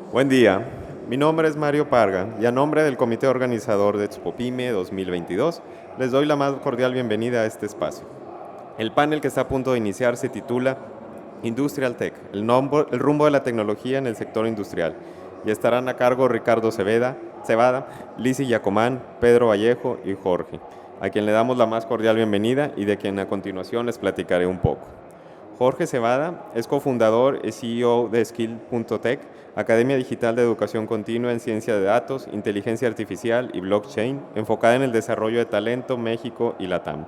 Buen día, mi nombre es Mario Parga y a nombre del comité organizador de ExpoPyme 2022 les doy la más cordial bienvenida a este espacio. El panel que está a punto de iniciar se titula Industrial Tech, el rumbo de la tecnología en el sector industrial, y estarán a cargo Ricardo Cebada, Lizzy Yacomán, Pedro Vallejo y Jorge, a quien le damos la más cordial bienvenida y de quien a continuación les platicaré un poco. Jorge Cebada es cofundador y CEO de Skill.tech, Academia Digital de Educación Continua en Ciencia de Datos, Inteligencia Artificial y Blockchain, enfocada en el desarrollo de talento, México y LATAM.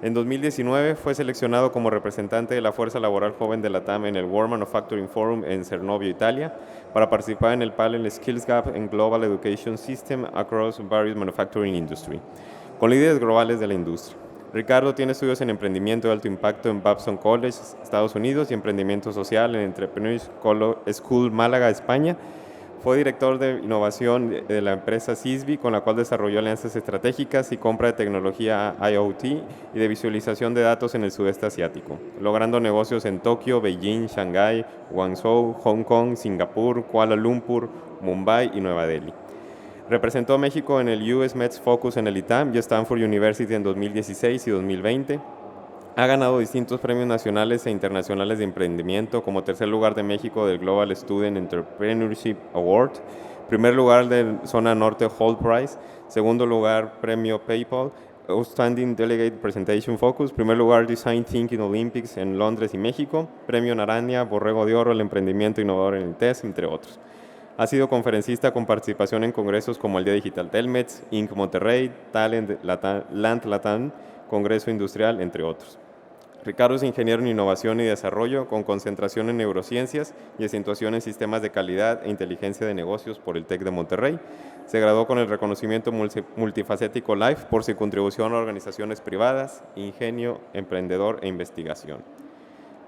En 2019 fue seleccionado como representante de la Fuerza Laboral Joven de LATAM en el World Manufacturing Forum en Cernovio, Italia, para participar en el panel Skills Gap and Global Education System Across Various Manufacturing Industry, con líderes globales de la industria. Ricardo tiene estudios en emprendimiento de alto impacto en Babson College, Estados Unidos, y emprendimiento social en Entrepreneurs School Málaga, España. Fue director de innovación de la empresa Sysby, con la cual desarrolló alianzas estratégicas y compra de tecnología IoT y de visualización de datos en el sudeste asiático, logrando negocios en Tokio, Beijing, Shanghái, Guangzhou, Hong Kong, Singapur, Kuala Lumpur, Mumbai y Nueva Delhi. Representó a México en el US Mets Focus en el ITAM y Stanford University en 2016 y 2020. Ha ganado distintos premios nacionales e internacionales de emprendimiento, como tercer lugar de México del Global Student Entrepreneurship Award, primer lugar de Zona Norte Hall Prize, segundo lugar Premio PayPal, Outstanding Delegate Presentation Focus, primer lugar Design Thinking Olympics en Londres y México, Premio Naranja, Borrego de Oro, el emprendimiento innovador en el TES, entre otros. Ha sido conferencista con participación en congresos como el Día Digital Telmex, Inc. Monterrey, Talent Land Latam, Congreso Industrial, entre otros. Ricardo es ingeniero en innovación y desarrollo con concentración en neurociencias y acentuación en sistemas de calidad e inteligencia de negocios por el TEC de Monterrey. Se graduó con el reconocimiento multifacético LIFE por su contribución a organizaciones privadas, ingenio, emprendedor e investigación.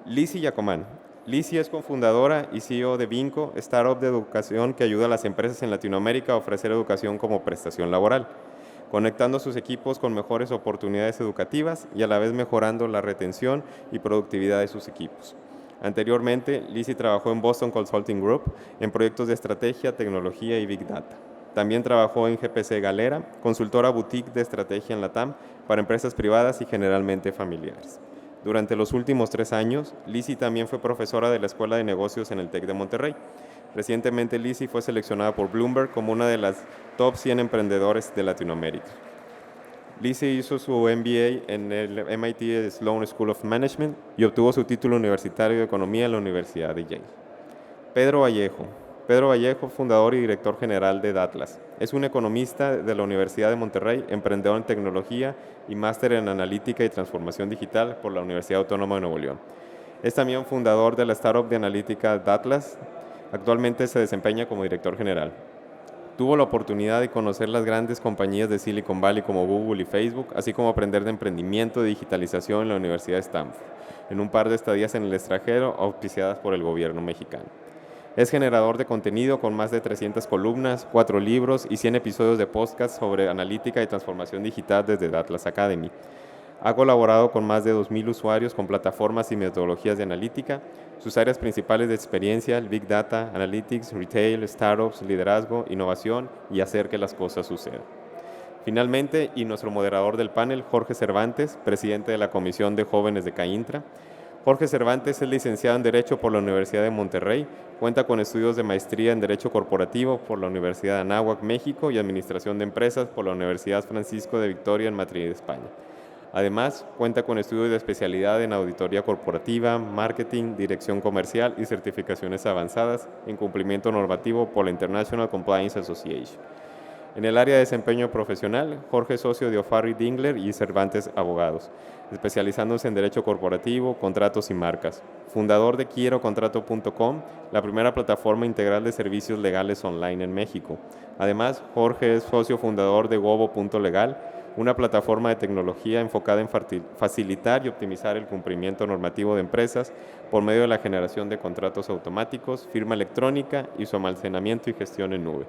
Lizzy Yacomán. Lizzy es cofundadora y CEO de Vinco, startup de educación que ayuda a las empresas en Latinoamérica a ofrecer educación como prestación laboral, conectando sus equipos con mejores oportunidades educativas y a la vez mejorando la retención y productividad de sus equipos. Anteriormente, Lizzy trabajó en Boston Consulting Group en proyectos de estrategia, tecnología y Big Data. También trabajó en GPC Galera, consultora boutique de estrategia en LATAM para empresas privadas y generalmente familiares. Durante los últimos 3 años, Lizzy también fue profesora de la Escuela de Negocios en el TEC de Monterrey. Recientemente, Lizzy fue seleccionada por Bloomberg como una de las top 100 emprendedores de Latinoamérica. Lizzy hizo su MBA en el MIT Sloan School of Management y obtuvo su título universitario de Economía en la Universidad de Yale. Pedro Vallejo. Pedro Vallejo, fundador y director general de Datlas. Es un economista de la Universidad de Monterrey, emprendedor en tecnología y máster en analítica y transformación digital por la Universidad Autónoma de Nuevo León. Es también fundador de la startup de analítica Datlas. Actualmente se desempeña como director general. Tuvo la oportunidad de conocer las grandes compañías de Silicon Valley como Google y Facebook, así como aprender de emprendimiento y digitalización en la Universidad de Stanford, en un par de estadías en el extranjero auspiciadas por el gobierno mexicano. Es generador de contenido con más de 300 columnas, 4 libros y 100 episodios de podcast sobre analítica y transformación digital desde Datlas Academy. Ha colaborado con más de 2,000 usuarios con plataformas y metodologías de analítica. Sus áreas principales de experiencia, el Big Data, Analytics, Retail, Startups, Liderazgo, Innovación y hacer que las cosas sucedan. Finalmente, y nuestro moderador del panel, Jorge Cervantes, presidente de la Comisión de Jóvenes de CAINTRA. Jorge Cervantes es licenciado en Derecho por la Universidad de Monterrey, cuenta con estudios de maestría en Derecho Corporativo por la Universidad de Anáhuac, México, y Administración de Empresas por la Universidad Francisco de Vitoria en Madrid, España. Además, cuenta con estudios de especialidad en Auditoría Corporativa, Marketing, Dirección Comercial y certificaciones avanzadas en cumplimiento normativo por la International Compliance Association. En el área de desempeño profesional, Jorge es socio de O'Farrill Dingler y Cervantes Abogados, especializándose en Derecho Corporativo, Contratos y Marcas. Fundador de QuieroContrato.com, la primera plataforma integral de servicios legales online en México. Además, Jorge es socio fundador de Gobo.legal, una plataforma de tecnología enfocada en facilitar y optimizar el cumplimiento normativo de empresas por medio de la generación de contratos automáticos, firma electrónica y su almacenamiento y gestión en nube.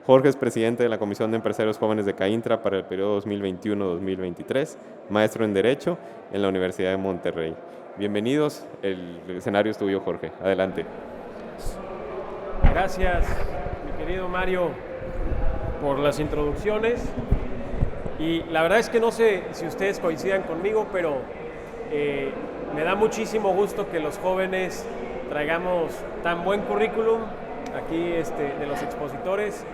Jorge es presidente de la Comisión de Empresarios Jóvenes de CAINTRA para el periodo 2021-2023, maestro en Derecho en la Universidad de Monterrey. Bienvenidos, el escenario es tuyo, Jorge. Adelante. Gracias, mi querido Mario, por las introducciones. Y la verdad es que no sé si ustedes coincidan conmigo, pero me da muchísimo gusto que los jóvenes traigamos tan buen currículum aquí de los expositores.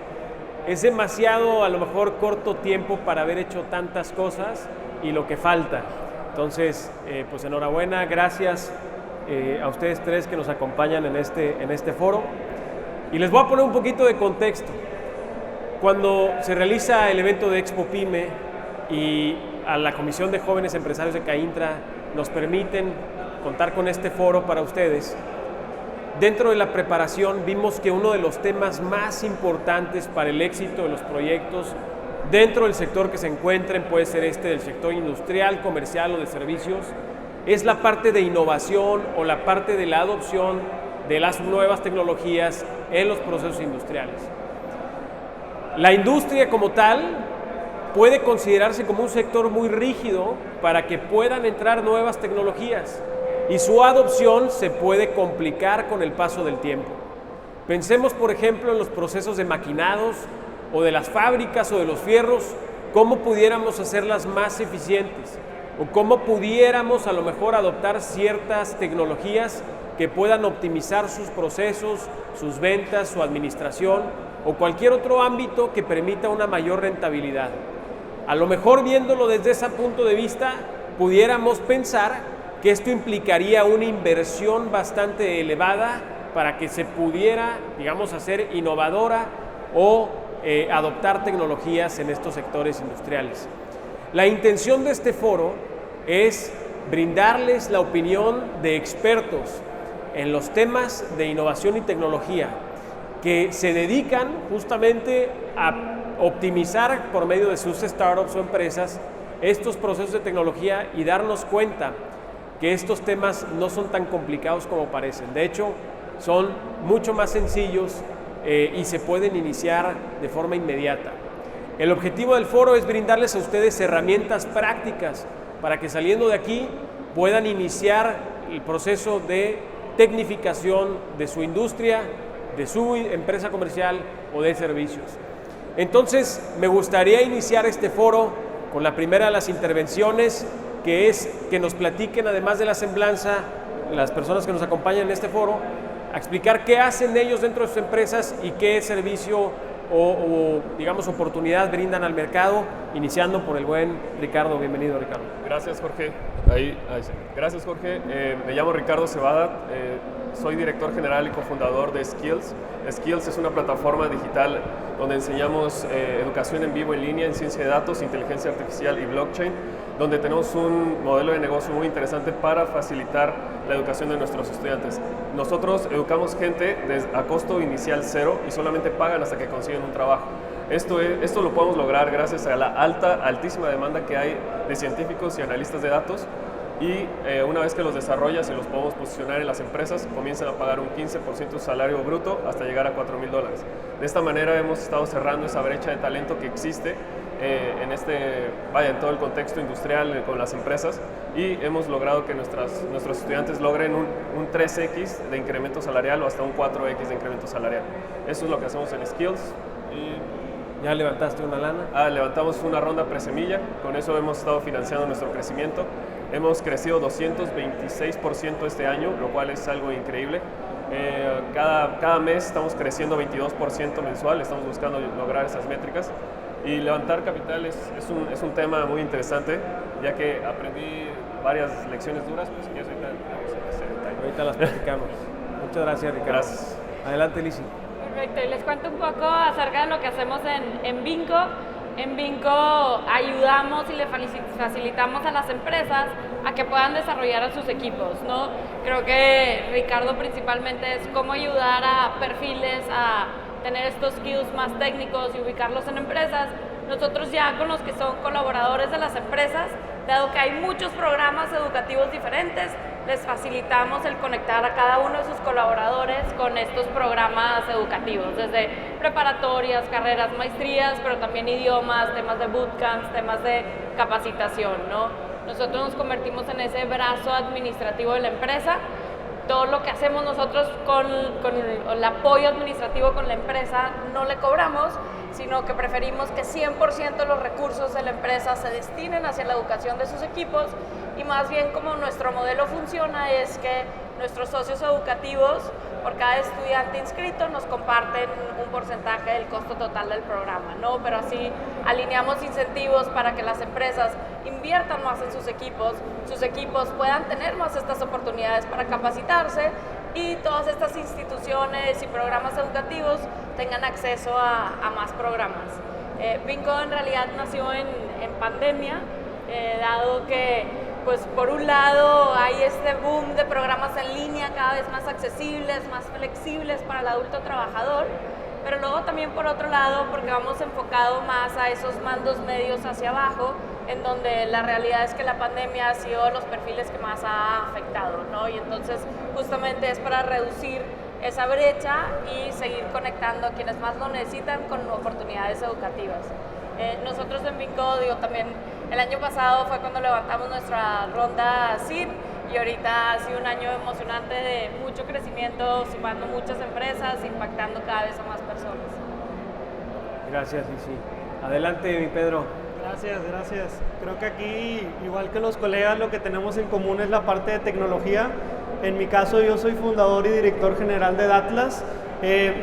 Es demasiado, a lo mejor, corto tiempo para haber hecho tantas cosas y lo que falta. Entonces, pues enhorabuena, gracias a ustedes tres que nos acompañan en este foro. Y les voy a poner un poquito de contexto. Cuando se realiza el evento de Expo Pyme y a la Comisión de Jóvenes Empresarios de CAINTRA nos permiten contar con este foro para ustedes, dentro de la preparación vimos que uno de los temas más importantes para el éxito de los proyectos dentro del sector que se encuentren, puede ser del sector industrial, comercial o de servicios, es la parte de innovación o la parte de la adopción de las nuevas tecnologías en los procesos industriales. La industria como tal puede considerarse como un sector muy rígido para que puedan entrar nuevas tecnologías y su adopción se puede complicar con el paso del tiempo. Pensemos, por ejemplo, en los procesos de maquinados o de las fábricas o de los fierros, cómo pudiéramos hacerlas más eficientes o cómo pudiéramos a lo mejor adoptar ciertas tecnologías que puedan optimizar sus procesos, sus ventas, su administración o cualquier otro ámbito que permita una mayor rentabilidad. A lo mejor viéndolo desde ese punto de vista, pudiéramos pensar que esto implicaría una inversión bastante elevada para que se pudiera, digamos, hacer innovadora o adoptar tecnologías en estos sectores industriales. La intención de este foro es brindarles la opinión de expertos en los temas de innovación y tecnología que se dedican justamente a optimizar por medio de sus startups o empresas estos procesos de tecnología y darnos cuenta que estos temas no son tan complicados como parecen. De hecho, son mucho más sencillos y se pueden iniciar de forma inmediata. El objetivo del foro es brindarles a ustedes herramientas prácticas para que saliendo de aquí puedan iniciar el proceso de tecnificación de su industria, de su empresa comercial o de servicios. Entonces, me gustaría iniciar este foro con la primera de las intervenciones, que es que nos platiquen, además de la semblanza, las personas que nos acompañan en este foro, a explicar qué hacen ellos dentro de sus empresas y qué servicio o digamos, oportunidad brindan al mercado, iniciando por el buen Ricardo. Bienvenido, Ricardo. Gracias, Jorge. Gracias, Jorge. Me llamo Ricardo Cebada. Soy director general y cofundador de Skills. Skills es una plataforma digital donde enseñamos educación en vivo en línea en ciencia de datos, inteligencia artificial y blockchain, donde tenemos un modelo de negocio muy interesante para facilitar la educación de nuestros estudiantes. Nosotros educamos gente a costo inicial cero y solamente pagan hasta que consiguen un trabajo. Esto lo podemos lograr gracias a la altísima demanda que hay de científicos y analistas de datos. Y una vez que los desarrollas y los podemos posicionar en las empresas, comienzan a pagar un 15% de salario bruto hasta llegar a $4,000. De esta manera hemos estado cerrando esa brecha de talento que existe en todo el contexto industrial con las empresas, y hemos logrado que nuestros estudiantes logren un 3X de incremento salarial o hasta un 4X de incremento salarial. Eso es lo que hacemos en Skills. ¿Ya levantaste una lana? Levantamos una ronda presemilla, con eso hemos estado financiando nuestro crecimiento. Hemos crecido 226% este año, lo cual es algo increíble. Cada mes estamos creciendo 22% mensual, estamos buscando lograr esas métricas. Y levantar capital es un tema muy interesante, ya que aprendí varias lecciones duras, pues si quieres ahorita las platicamos. Muchas gracias, Ricardo. Gracias. Adelante, Lizzy. Perfecto, y les cuento un poco acerca de lo que hacemos en Vinco. En Vinco ayudamos y le facilitamos a las empresas a que puedan desarrollar a sus equipos, ¿no? Creo que Ricardo principalmente es cómo ayudar a perfiles a tener estos skills más técnicos y ubicarlos en empresas. Nosotros ya con los que son colaboradores de las empresas, dado que hay muchos programas educativos diferentes, les facilitamos el conectar a cada uno de sus colaboradores con estos programas educativos, desde preparatorias, carreras, maestrías, pero también idiomas, temas de bootcamps, temas de capacitación, ¿no? Nosotros nos convertimos en ese brazo administrativo de la empresa todo lo que hacemos nosotros con el apoyo administrativo con la empresa no le cobramos, sino que preferimos que 100% de los recursos de la empresa se destinen hacia la educación de sus equipos, y más bien como nuestro modelo funciona es que nuestros socios educativos, por cada estudiante inscrito, nos comparten un porcentaje del costo total del programa, ¿no? Pero así alineamos incentivos para que las empresas inviertan más en sus equipos puedan tener más estas oportunidades para capacitarse, y todas estas instituciones y programas educativos tengan acceso a más programas. Vinco en realidad nació en pandemia, dado que pues por un lado hay este boom de programas en línea cada vez más accesibles, más flexibles para el adulto trabajador, pero luego también por otro lado porque vamos enfocado más a esos mandos medios hacia abajo, en donde la realidad es que la pandemia ha sido los perfiles que más ha afectado, ¿no? Y entonces justamente es para reducir esa brecha y seguir conectando a quienes más lo necesitan con oportunidades educativas. Nosotros en Vinco, también el año pasado fue cuando levantamos nuestra ronda SID, y ahorita ha sido un año emocionante de mucho crecimiento, sumando muchas empresas, impactando cada vez a más personas. Gracias, Isi. Adelante, mi Pedro. Gracias. Creo que aquí, igual que los colegas, lo que tenemos en común es la parte de tecnología. En mi caso, yo soy fundador y director general de Datlas.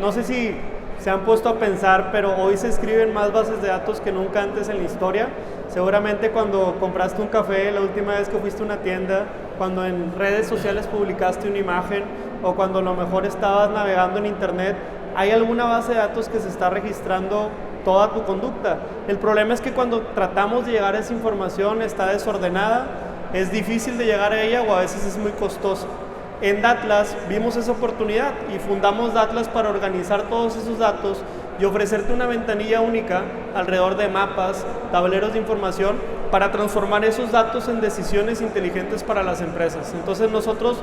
No sé si se han puesto a pensar, pero hoy se escriben más bases de datos que nunca antes en la historia. Seguramente cuando compraste un café, la última vez que fuiste a una tienda, cuando en redes sociales publicaste una imagen, o cuando a lo mejor estabas navegando en internet, hay alguna base de datos que se está registrando toda tu conducta. El problema es que cuando tratamos de llegar a esa información está desordenada, es difícil de llegar a ella, o a veces es muy costoso. En Datlas vimos esa oportunidad y fundamos Datlas para organizar todos esos datos y ofrecerte una ventanilla única alrededor de mapas, tableros de información, para transformar esos datos en decisiones inteligentes para las empresas. Entonces nosotros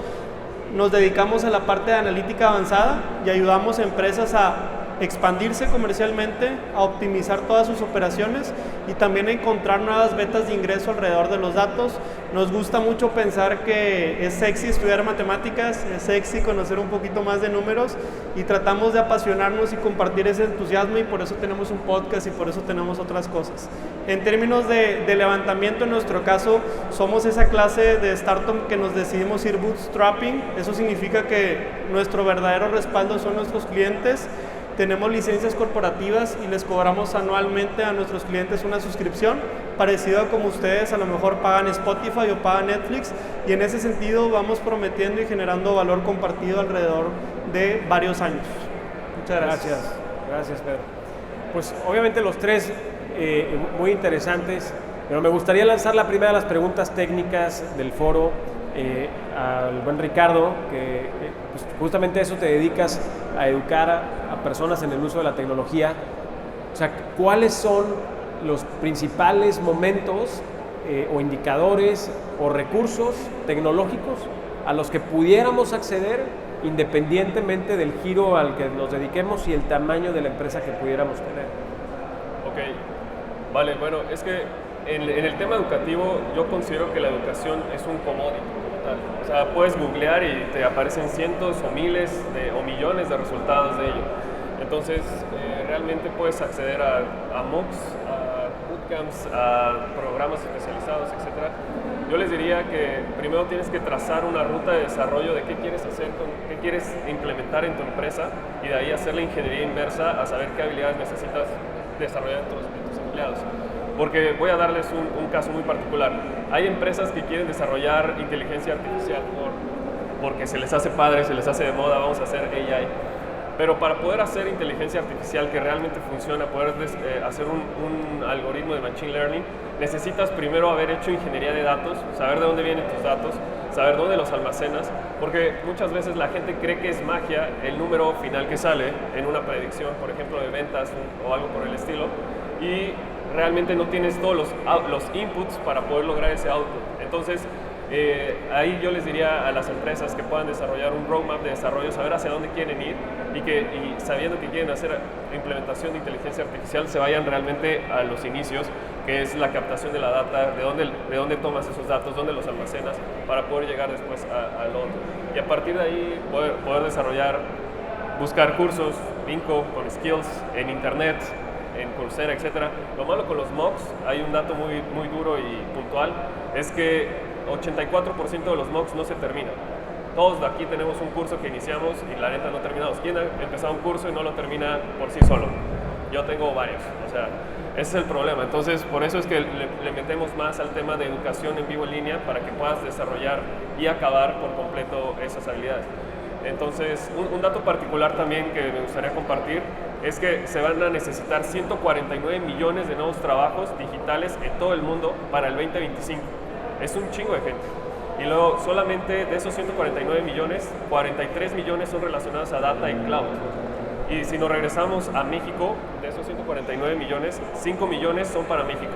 nos dedicamos a la parte de analítica avanzada y ayudamos a empresas a expandirse comercialmente, a optimizar todas sus operaciones y también a encontrar nuevas vetas de ingreso alrededor de los datos. Nos gusta mucho pensar que es sexy estudiar matemáticas, es sexy conocer un poquito más de números, y tratamos de apasionarnos y compartir ese entusiasmo, y por eso tenemos un podcast y por eso tenemos otras cosas. En términos de levantamiento, en nuestro caso, somos esa clase de startup que nos decidimos ir bootstrapping. Eso significa que nuestro verdadero respaldo son nuestros clientes. Tenemos licencias corporativas y les cobramos anualmente a nuestros clientes una suscripción, parecido a como ustedes a lo mejor pagan Spotify o pagan Netflix, y en ese sentido vamos prometiendo y generando valor compartido alrededor de varios años. Muchas gracias. Gracias, Pedro. Pues obviamente los tres muy interesantes, pero me gustaría lanzar la primera de las preguntas técnicas del foro al buen Ricardo, que pues justamente a eso te dedicas, a educar a personas en el uso de la tecnología. O sea, ¿cuáles son los principales momentos o indicadores o recursos tecnológicos a los que pudiéramos acceder independientemente del giro al que nos dediquemos y el tamaño de la empresa que pudiéramos tener? Ok, vale, bueno, es que en el tema educativo yo considero que la educación es un commodity como tal. O sea, puedes googlear y te aparecen cientos o miles o millones de resultados de ello. Entonces, realmente puedes acceder a MOOCs, a bootcamps, a programas especializados, etc. Yo les diría que primero tienes que trazar una ruta de desarrollo de qué quieres hacer, qué quieres implementar en tu empresa, y de ahí hacer la ingeniería inversa a saber qué habilidades necesitas desarrollar en tus empleados. Porque voy a darles un caso muy particular. Hay empresas que quieren desarrollar inteligencia artificial porque se les hace padre, se les hace de moda, vamos a hacer AI. Pero para poder hacer inteligencia artificial que realmente funciona, poder hacer un algoritmo de machine learning, necesitas primero haber hecho ingeniería de datos, saber de dónde vienen tus datos, saber dónde los almacenas, porque muchas veces la gente cree que es magia el número final que sale en una predicción, por ejemplo, de ventas o algo por el estilo, y realmente no tienes todos los inputs para poder lograr ese output. Entonces, ahí yo les diría a las empresas que puedan desarrollar un roadmap de desarrollo, saber hacia dónde quieren ir, y sabiendo que quieren hacer implementación de inteligencia artificial, se vayan realmente a los inicios, que es la captación de la data, de dónde tomas esos datos, dónde los almacenas, para poder llegar después al otro. Y a partir de ahí poder desarrollar, buscar cursos, Vinco, con Skills, en internet, en Coursera, etc. Lo malo con los MOOCs, hay un dato muy, muy duro y puntual, es que 84% de los MOOCs no se terminan. Todos de aquí tenemos un curso que iniciamos y la neta no terminamos. ¿Quién ha empezado un curso y no lo termina por sí solo? Yo tengo varios, o sea, ese es el problema. Entonces, por eso es que le metemos más al tema de educación en vivo en línea para que puedas desarrollar y acabar por completo esas habilidades. Entonces, un dato particular también que me gustaría compartir es que se van a necesitar 149 millones de nuevos trabajos digitales en todo el mundo para el 2025. Es un chingo de gente. Y luego, solamente de esos 149 millones, 43 millones son relacionados a data y cloud. Y si nos regresamos a México, de esos 149 millones, 5 millones son para México.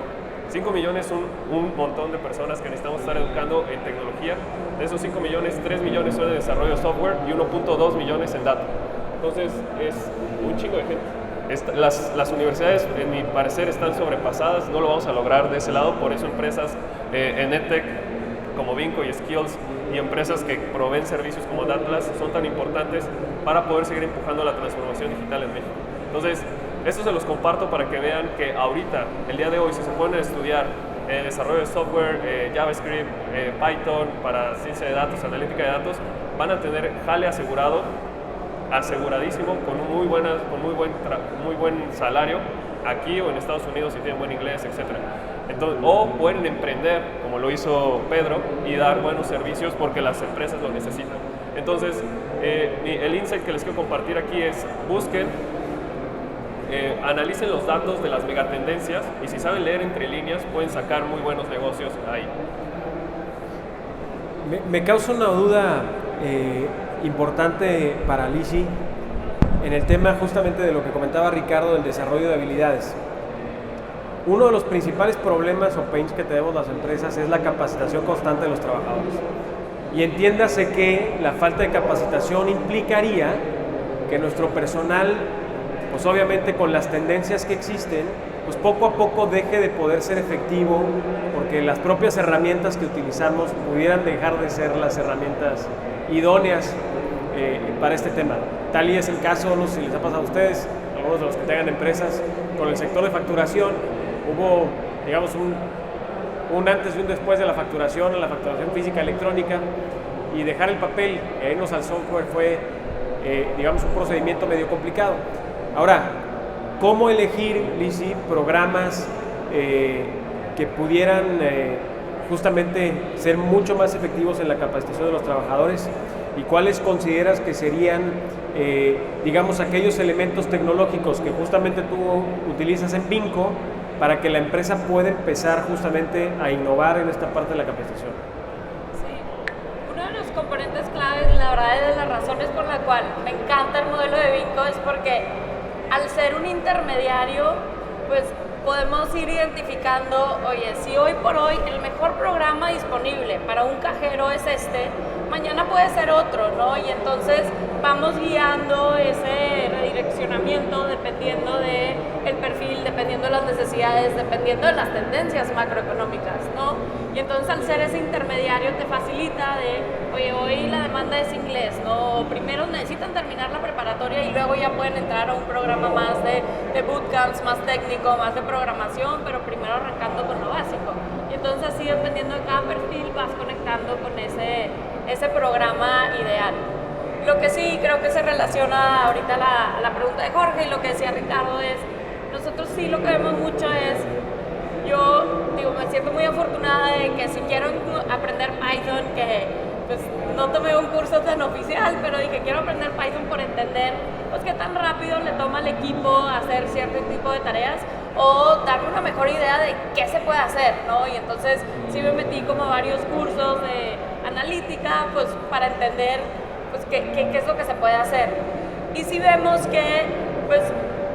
5 millones son un montón de personas que necesitamos estar educando en tecnología. De esos 5 millones, 3 millones son en desarrollo de software y 1.2 millones en data. Entonces, es un chingo de gente. Las universidades, en mi parecer, están sobrepasadas, no lo vamos a lograr de ese lado, por eso empresas en EdTech como Vinco y Skills y empresas que proveen servicios como Datlas son tan importantes para poder seguir empujando la transformación digital en México. Entonces, esto se los comparto para que vean que ahorita, el día de hoy, si se ponen a estudiar desarrollo de software, JavaScript, Python para ciencia de datos, analítica de datos, van a tener jale asegurado, aseguradísimo, con muy buen salario, aquí o en Estados Unidos si tienen buen inglés, etc. Entonces, o pueden emprender, como lo hizo Pedro, y dar buenos servicios porque las empresas lo necesitan. Entonces, el insight que les quiero compartir aquí es, busquen, analicen los datos de las megatendencias y si saben leer entre líneas, pueden sacar muy buenos negocios ahí. Me causa una duda importante para Lizzy en el tema justamente de lo que comentaba Ricardo del desarrollo de habilidades. Uno de los principales problemas o pains que tenemos las empresas es la capacitación constante de los trabajadores. Y entiéndase que la falta de capacitación implicaría que nuestro personal, pues obviamente con las tendencias que existen, pues poco a poco deje de poder ser efectivo, porque las propias herramientas que utilizamos pudieran dejar de ser las herramientas idóneas para este tema. Tal y es el caso, no sé si les ha pasado a ustedes, algunos de los que tengan empresas, con el sector de facturación. Hubo, digamos, un antes y un después de la facturación física electrónica, y dejar el papel e irnos al software fue, digamos, un procedimiento medio complicado. Ahora, ¿cómo elegir, Lizzy, programas que pudieran justamente ser mucho más efectivos en la capacitación de los trabajadores? ¿Y cuáles consideras que serían, digamos, aquellos elementos tecnológicos que justamente tú utilizas en Vinco para que la empresa pueda empezar justamente a innovar en esta parte de la capacitación? Sí, uno de los componentes claves, la verdad, es de las razones por la cual me encanta el modelo de Vinco es porque al ser un intermediario, pues podemos ir identificando, oye, si hoy por hoy el mejor programa disponible para un cajero es este, mañana puede ser otro, ¿no? Y entonces vamos guiando ese redireccionamiento dependiendo del perfil, dependiendo de las necesidades, dependiendo de las tendencias macroeconómicas, ¿no? Y entonces al ser ese intermediario te facilita de, oye, hoy la demanda es inglés, ¿no? Primero necesitan terminar la preparatoria y luego ya pueden entrar a un programa más de bootcamps, más técnico, más de programación, pero primero arrancando con lo básico. Y entonces así, dependiendo de cada perfil, vas conectando con ese programa ideal. Lo que sí creo que se relaciona ahorita a la pregunta de Jorge y lo que decía Ricardo es, nosotros sí lo que vemos mucho es, yo digo, me siento muy afortunada de que si quiero aprender Python, que pues no tomé un curso tan oficial, pero dije, quiero aprender Python por entender pues qué tan rápido le toma al equipo hacer cierto tipo de tareas o darme una mejor idea de qué se puede hacer, ¿no? Y entonces sí me metí como a varios cursos de analítica, pues para entender pues qué es lo que se puede hacer. Y sí vemos que pues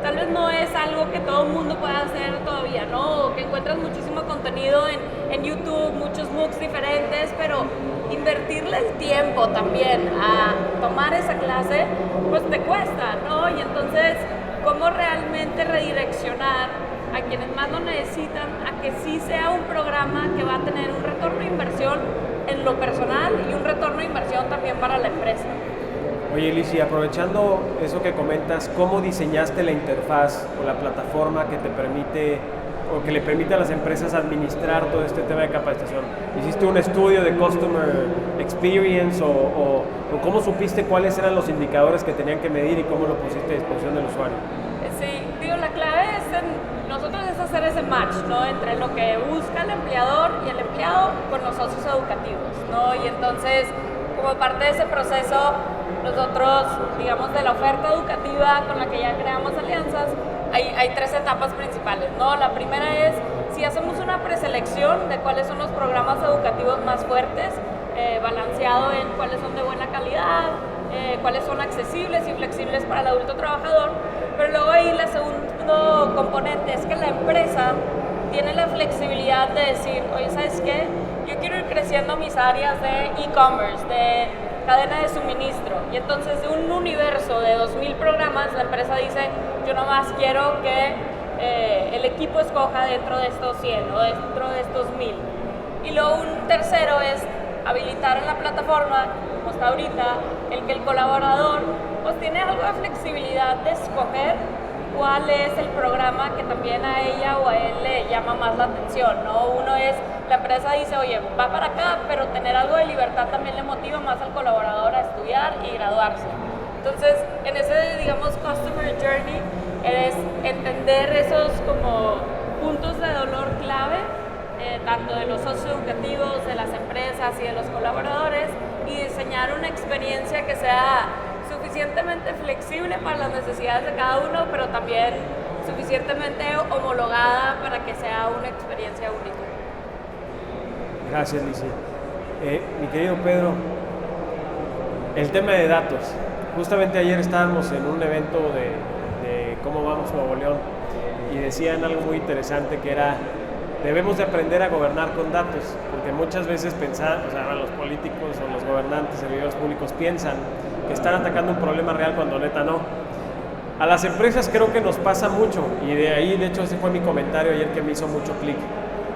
tal vez no es algo que todo el mundo pueda hacer todavía, ¿no? O que encuentras muchísimo contenido en YouTube, muchos MOOCs diferentes, pero invertirle el tiempo también a tomar esa clase, pues te cuesta, ¿no? Y entonces, ¿cómo realmente redireccionar a quienes más lo necesitan, a que sí sea un programa que va a tener un retorno de inversión en lo personal y un retorno de inversión también para la empresa. Oye, Lizy, aprovechando eso que comentas, ¿cómo diseñaste la interfaz o la plataforma que te permite o que le permite a las empresas administrar todo este tema de capacitación? ¿Hiciste un estudio de Customer Experience o cómo supiste cuáles eran los indicadores que tenían que medir y cómo lo pusiste a disposición del usuario? Sí, digo, la clave nosotros es hacer ese match, ¿no? Entre lo que busca el empleador y el empleado con los socios educativos, ¿no? Y entonces, como parte de ese proceso, nosotros, digamos, de la oferta educativa con la que ya creamos alianzas, hay 3 etapas principales, ¿no? La primera es, si hacemos una preselección de cuáles son los programas educativos más fuertes, balanceado en cuáles son de buena calidad, cuáles son accesibles y flexibles para el adulto trabajador, pero luego ahí el segundo componente es que la empresa tiene la flexibilidad de decir, oye, ¿sabes qué? Yo quiero ir creciendo mis áreas de e-commerce, de cadena de suministro, y entonces de un universo de 2.000 programas, la empresa dice, yo nomás quiero que el equipo escoja dentro de estos 100 o dentro de estos 1.000. Y luego un tercero es habilitar en la plataforma, como está ahorita, el que el colaborador pues tiene algo de flexibilidad de escoger cuál es el programa que también a ella o a él le llama más la atención, ¿no? Uno es, la empresa dice, oye, va para acá, pero tener algo de libertad también le motiva más al colaborador a estudiar y graduarse. Entonces, en ese, digamos, Customer Journey, es entender esos como puntos de dolor clave, tanto de los socios educativos, de las empresas y de los colaboradores, y diseñar una experiencia que sea suficientemente flexible para las necesidades de cada uno, pero también suficientemente homologada para que sea una experiencia única. Gracias, Lizy. Mi querido Pedro, el tema de datos. Justamente ayer estábamos en un evento de Cómo Vamos Nuevo León y decían algo muy interesante que era, debemos de aprender a gobernar con datos, porque muchas veces los políticos o los gobernantes, servidores públicos piensan que están atacando un problema real cuando neta no. A las empresas creo que nos pasa mucho, y de ahí, de hecho, ese fue mi comentario ayer que me hizo mucho clic.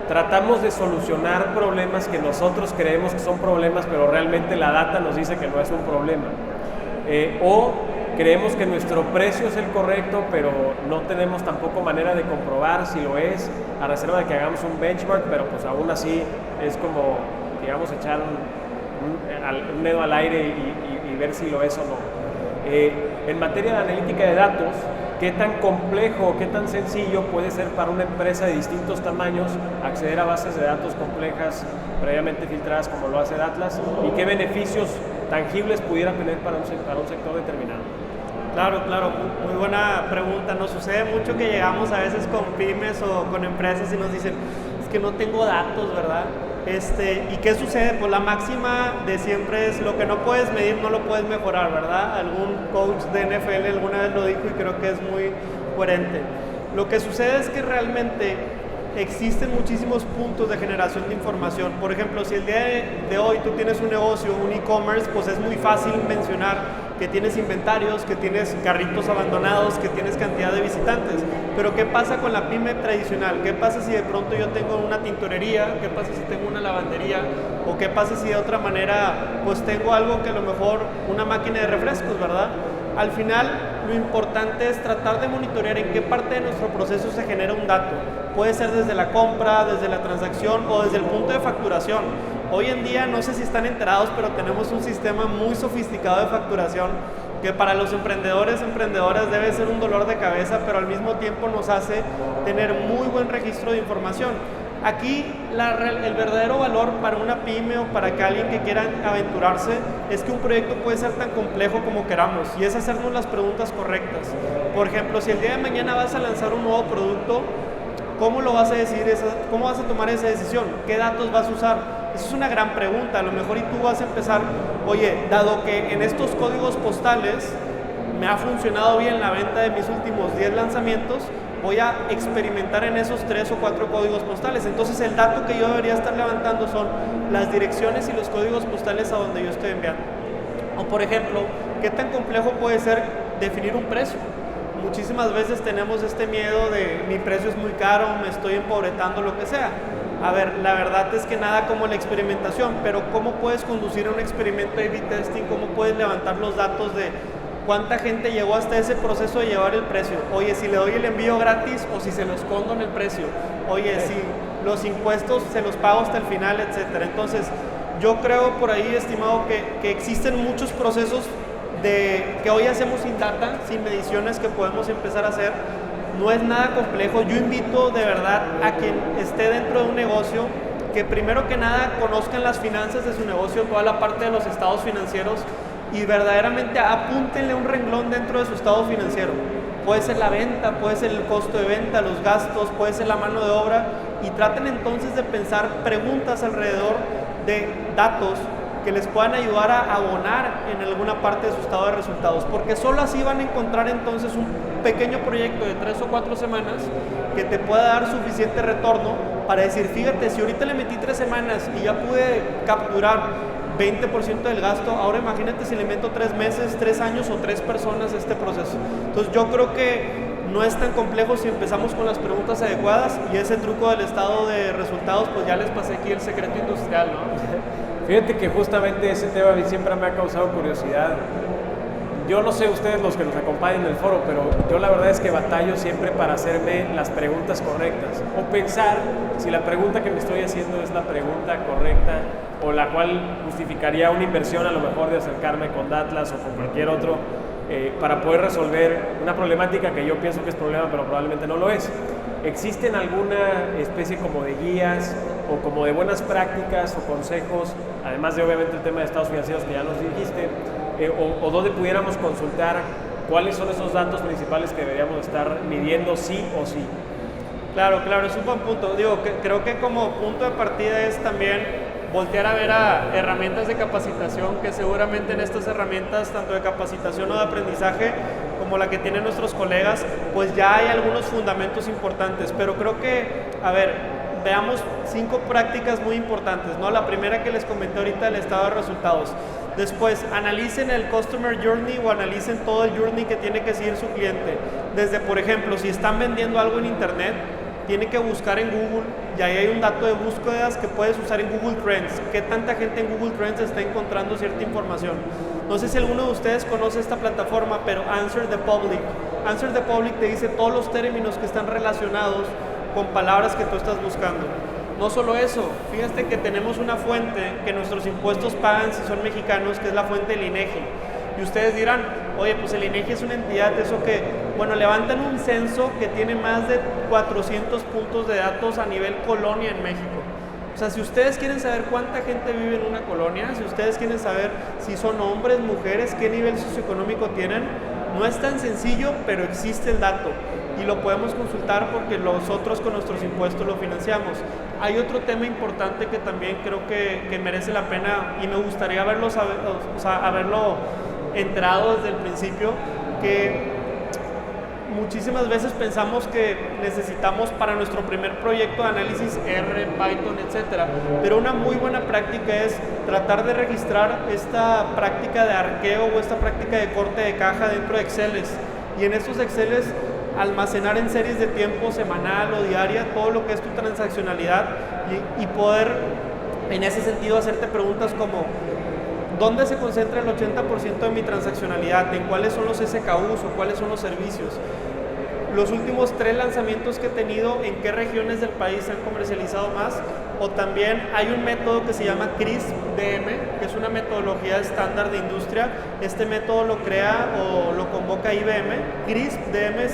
Tratamos de solucionar problemas que nosotros creemos que son problemas, pero realmente la data nos dice que no es un problema. O creemos que nuestro precio es el correcto, pero no tenemos tampoco manera de comprobar si lo es, a reserva de que hagamos un benchmark, pero pues aún así es como, digamos, echar un dedo al aire y ver si lo es o no. En materia de analítica de datos, ¿qué tan complejo, qué tan sencillo puede ser para una empresa de distintos tamaños acceder a bases de datos complejas, previamente filtradas como lo hace Atlas? ¿Y qué beneficios tangibles pudiera tener para un sector determinado? Claro, muy buena pregunta. Nos sucede mucho que llegamos a veces con pymes o con empresas y nos dicen, es que no tengo datos, ¿verdad? ¿Y qué sucede? Pues la máxima de siempre es, lo que no puedes medir no lo puedes mejorar, ¿verdad? Algún coach de NFL alguna vez lo dijo y creo que es muy coherente. Lo que sucede es que realmente existen muchísimos puntos de generación de información. Por ejemplo, si el día de hoy tú tienes un negocio, un e-commerce, pues es muy fácil mencionar que tienes inventarios, que tienes carritos abandonados, que tienes cantidad de visitantes. Pero ¿qué pasa con la pyme tradicional? ¿Qué pasa si de pronto yo tengo una tintorería? ¿Qué pasa si tengo una lavandería? ¿O qué pasa si de otra manera pues tengo algo que a lo mejor una máquina de refrescos, ¿verdad? Al final lo importante es tratar de monitorear en qué parte de nuestro proceso se genera un dato. Puede ser desde la compra, desde la transacción o desde el punto de facturación. Hoy en día, no sé si están enterados, pero tenemos un sistema muy sofisticado de facturación que para los emprendedores, emprendedoras debe ser un dolor de cabeza, pero al mismo tiempo nos hace tener muy buen registro de información. Aquí el verdadero valor para una pyme o para que alguien que quiera aventurarse es que un proyecto puede ser tan complejo como queramos y es hacernos las preguntas correctas. Por ejemplo, si el día de mañana vas a lanzar un nuevo producto, ¿cómo lo vas a decidir? ¿Cómo vas a tomar esa decisión? ¿Qué datos vas a usar? Esa es una gran pregunta. A lo mejor y tú vas a empezar, oye, dado que en estos códigos postales me ha funcionado bien la venta de mis últimos 10 lanzamientos, voy a experimentar en esos 3 o 4 códigos postales. Entonces el dato que yo debería estar levantando son las direcciones y los códigos postales a donde yo estoy enviando. O por ejemplo, ¿qué tan complejo puede ser definir un precio? muchísimas veces tenemos este miedo de mi precio es muy caro, me estoy empobretando, lo que sea. A ver, la verdad es que nada como la experimentación, pero ¿cómo puedes conducir un experimento de A/B testing? ¿Cómo puedes levantar los datos de cuánta gente llegó hasta ese proceso de llevar el precio? Oye, si le doy el envío gratis o si se lo escondo en el precio. Oye, si los impuestos se los pago hasta el final, etcétera. Entonces, yo creo por ahí, estimado, que existen muchos procesos que hoy hacemos sin data, sin mediciones, que podemos empezar a hacer. No es nada complejo. Yo invito de verdad a quien esté dentro de un negocio que primero que nada conozcan las finanzas de su negocio, toda la parte de los estados financieros, y verdaderamente apúntenle un renglón dentro de su estado financiero. Puede ser la venta, puede ser el costo de venta, los gastos, puede ser la mano de obra, y traten entonces de pensar preguntas alrededor de datos que les puedan ayudar a abonar en alguna parte de su estado de resultados, porque solo así van a encontrar entonces un pequeño proyecto de 3 o 4 semanas que te pueda dar suficiente retorno para decir, fíjate, si ahorita le metí 3 semanas y ya pude capturar 20% del gasto, ahora imagínate si le meto 3 meses, 3 años o 3 personas a este proceso. Entonces yo creo que no es tan complejo si empezamos con las preguntas adecuadas, y ese truco del estado de resultados, pues ya les pasé aquí el secreto industrial, ¿no? Fíjate que justamente ese tema a mí siempre me ha causado curiosidad. Yo no sé ustedes los que nos acompañan en el foro, pero yo la verdad es que batallo siempre para hacerme las preguntas correctas o pensar si la pregunta que me estoy haciendo es la pregunta correcta o la cual justificaría una inversión a lo mejor de acercarme con Datlas o con cualquier otro para poder resolver una problemática que yo pienso que es problema pero probablemente no lo es. ¿Existen alguna especie como de guías o como de buenas prácticas o consejos, además de obviamente el tema de estados financieros que ya nos dijiste, o donde pudiéramos consultar cuáles son esos datos principales que deberíamos estar midiendo sí o sí? Claro, es un buen punto. Creo que como punto de partida es también voltear a ver a herramientas de capacitación, que seguramente en estas herramientas, tanto de capacitación o de aprendizaje, como la que tienen nuestros colegas, pues ya hay algunos fundamentos importantes. Pero creo que, a ver, veamos 5 prácticas muy importantes, ¿no? La primera que les comenté ahorita, el estado de resultados. Después, analicen el Customer Journey o analicen todo el journey que tiene que seguir su cliente. Desde, por ejemplo, si están vendiendo algo en Internet, tiene que buscar en Google, y ahí hay un dato de búsquedas que puedes usar en Google Trends. ¿Qué tanta gente en Google Trends está encontrando cierta información? No sé si alguno de ustedes conoce esta plataforma, pero Answer the Public. Answer the Public te dice todos los términos que están relacionados con palabras que tú estás buscando. No solo eso, fíjate que tenemos una fuente que nuestros impuestos pagan si son mexicanos, que es la fuente del INEGI. Y ustedes dirán, oye, pues el INEGI es una entidad, ¿eso qué? Bueno, levantan un censo que tiene más de 400 puntos de datos a nivel colonia en México. O sea, si ustedes quieren saber cuánta gente vive en una colonia, si ustedes quieren saber si son hombres, mujeres, qué nivel socioeconómico tienen, no es tan sencillo, pero existe el dato y lo podemos consultar porque nosotros con nuestros impuestos lo financiamos. Hay otro tema importante que también creo que merece la pena y me gustaría haberlo entrado desde el principio, que muchísimas veces pensamos que necesitamos para nuestro primer proyecto de análisis R, Python, etcétera, pero una muy buena práctica es tratar de registrar esta práctica de arqueo o esta práctica de corte de caja dentro de Exceles, y en estos Exceles almacenar en series de tiempo semanal o diaria todo lo que es tu transaccionalidad y poder en ese sentido hacerte preguntas como ¿dónde se concentra el 80% de mi transaccionalidad? ¿En cuáles son los SKUs o cuáles son los servicios? Los últimos 3 lanzamientos que he tenido, ¿en qué regiones del país se han comercializado más? O también hay un método que se llama CRISP-DM, que es una metodología estándar de industria. Este método lo crea o lo convoca IBM, CRISP-DM,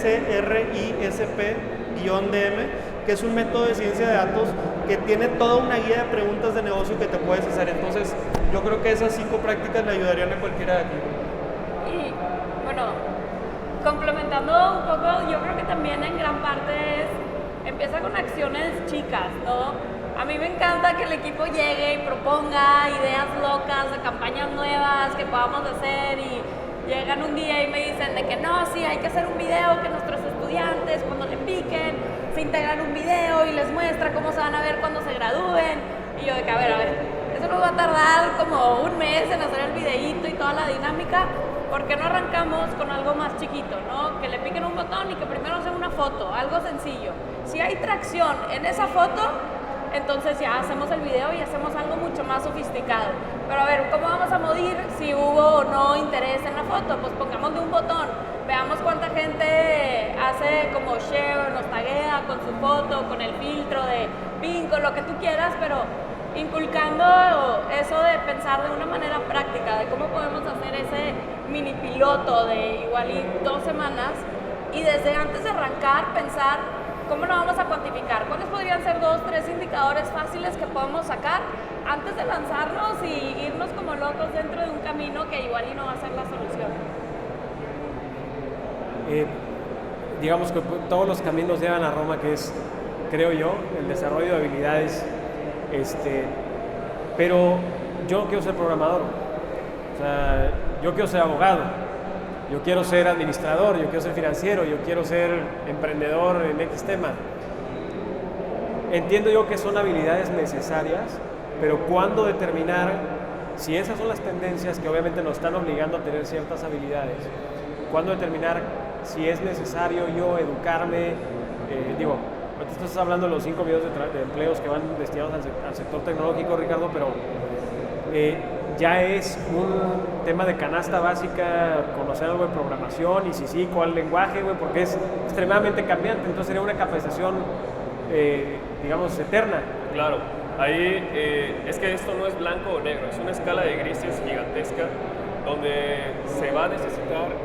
CRISP-DM, que es un método de ciencia de datos que tiene toda una guía de preguntas de negocio que te puedes hacer. Entonces, yo creo que esas 5 prácticas le ayudarían a cualquiera de aquí. Y bueno, complementando un poco, yo creo que también en gran parte empieza con acciones chicas, ¿no? A mí me encanta que el equipo llegue y proponga ideas locas de campañas nuevas que podamos hacer, y llegan un día y me dicen de que no, sí, hay que hacer un video que nuestros estudiantes cuando le piquen se integran un video y les muestra cómo se van a ver cuando se gradúen. Y yo de que a ver, eso nos va a tardar como un mes en hacer el videíto y toda la dinámica. ¿por qué no arrancamos con algo más chiquito, ¿no? Que le piquen un botón y que primero sea una foto, algo sencillo. Si hay tracción en esa foto, entonces ya hacemos el video y hacemos algo mucho más sofisticado. Pero a ver, ¿cómo vamos a medir si hubo o no interés en la foto? Pues pongámosle un botón, veamos cuánta gente hace como share, nos taguea con su foto, con el filtro de Vinco, lo que tú quieras, pero inculcando eso de pensar de una manera práctica, de cómo podemos hacer ese mini piloto de igual y 2 semanas, y desde antes de arrancar pensar cómo lo vamos a cuantificar, cuáles podrían ser 2, 3 indicadores fáciles que podemos sacar antes de lanzarnos y irnos como locos dentro de un camino que igual y no va a ser la solución. Digamos que todos los caminos llevan a Roma, que es, creo yo, el desarrollo de habilidades. Pero yo no quiero ser programador, o sea, yo quiero ser abogado, yo quiero ser administrador, yo quiero ser financiero, yo quiero ser emprendedor en X tema. Entiendo yo que son habilidades necesarias, pero ¿cuándo determinar si esas son las tendencias que obviamente nos están obligando a tener ciertas habilidades? ¿Cuándo determinar si es necesario yo educarme? Ahorita estás hablando de los 5 millones de empleos que van destinados al sector tecnológico, Ricardo, pero ya es un tema de canasta básica conocer algo de programación y si sí, cuál lenguaje, güey, porque es extremadamente cambiante, entonces sería una capacitación, digamos, eterna. Claro, ahí es que esto no es blanco o negro, es una escala de grises gigantesca donde se va a necesitar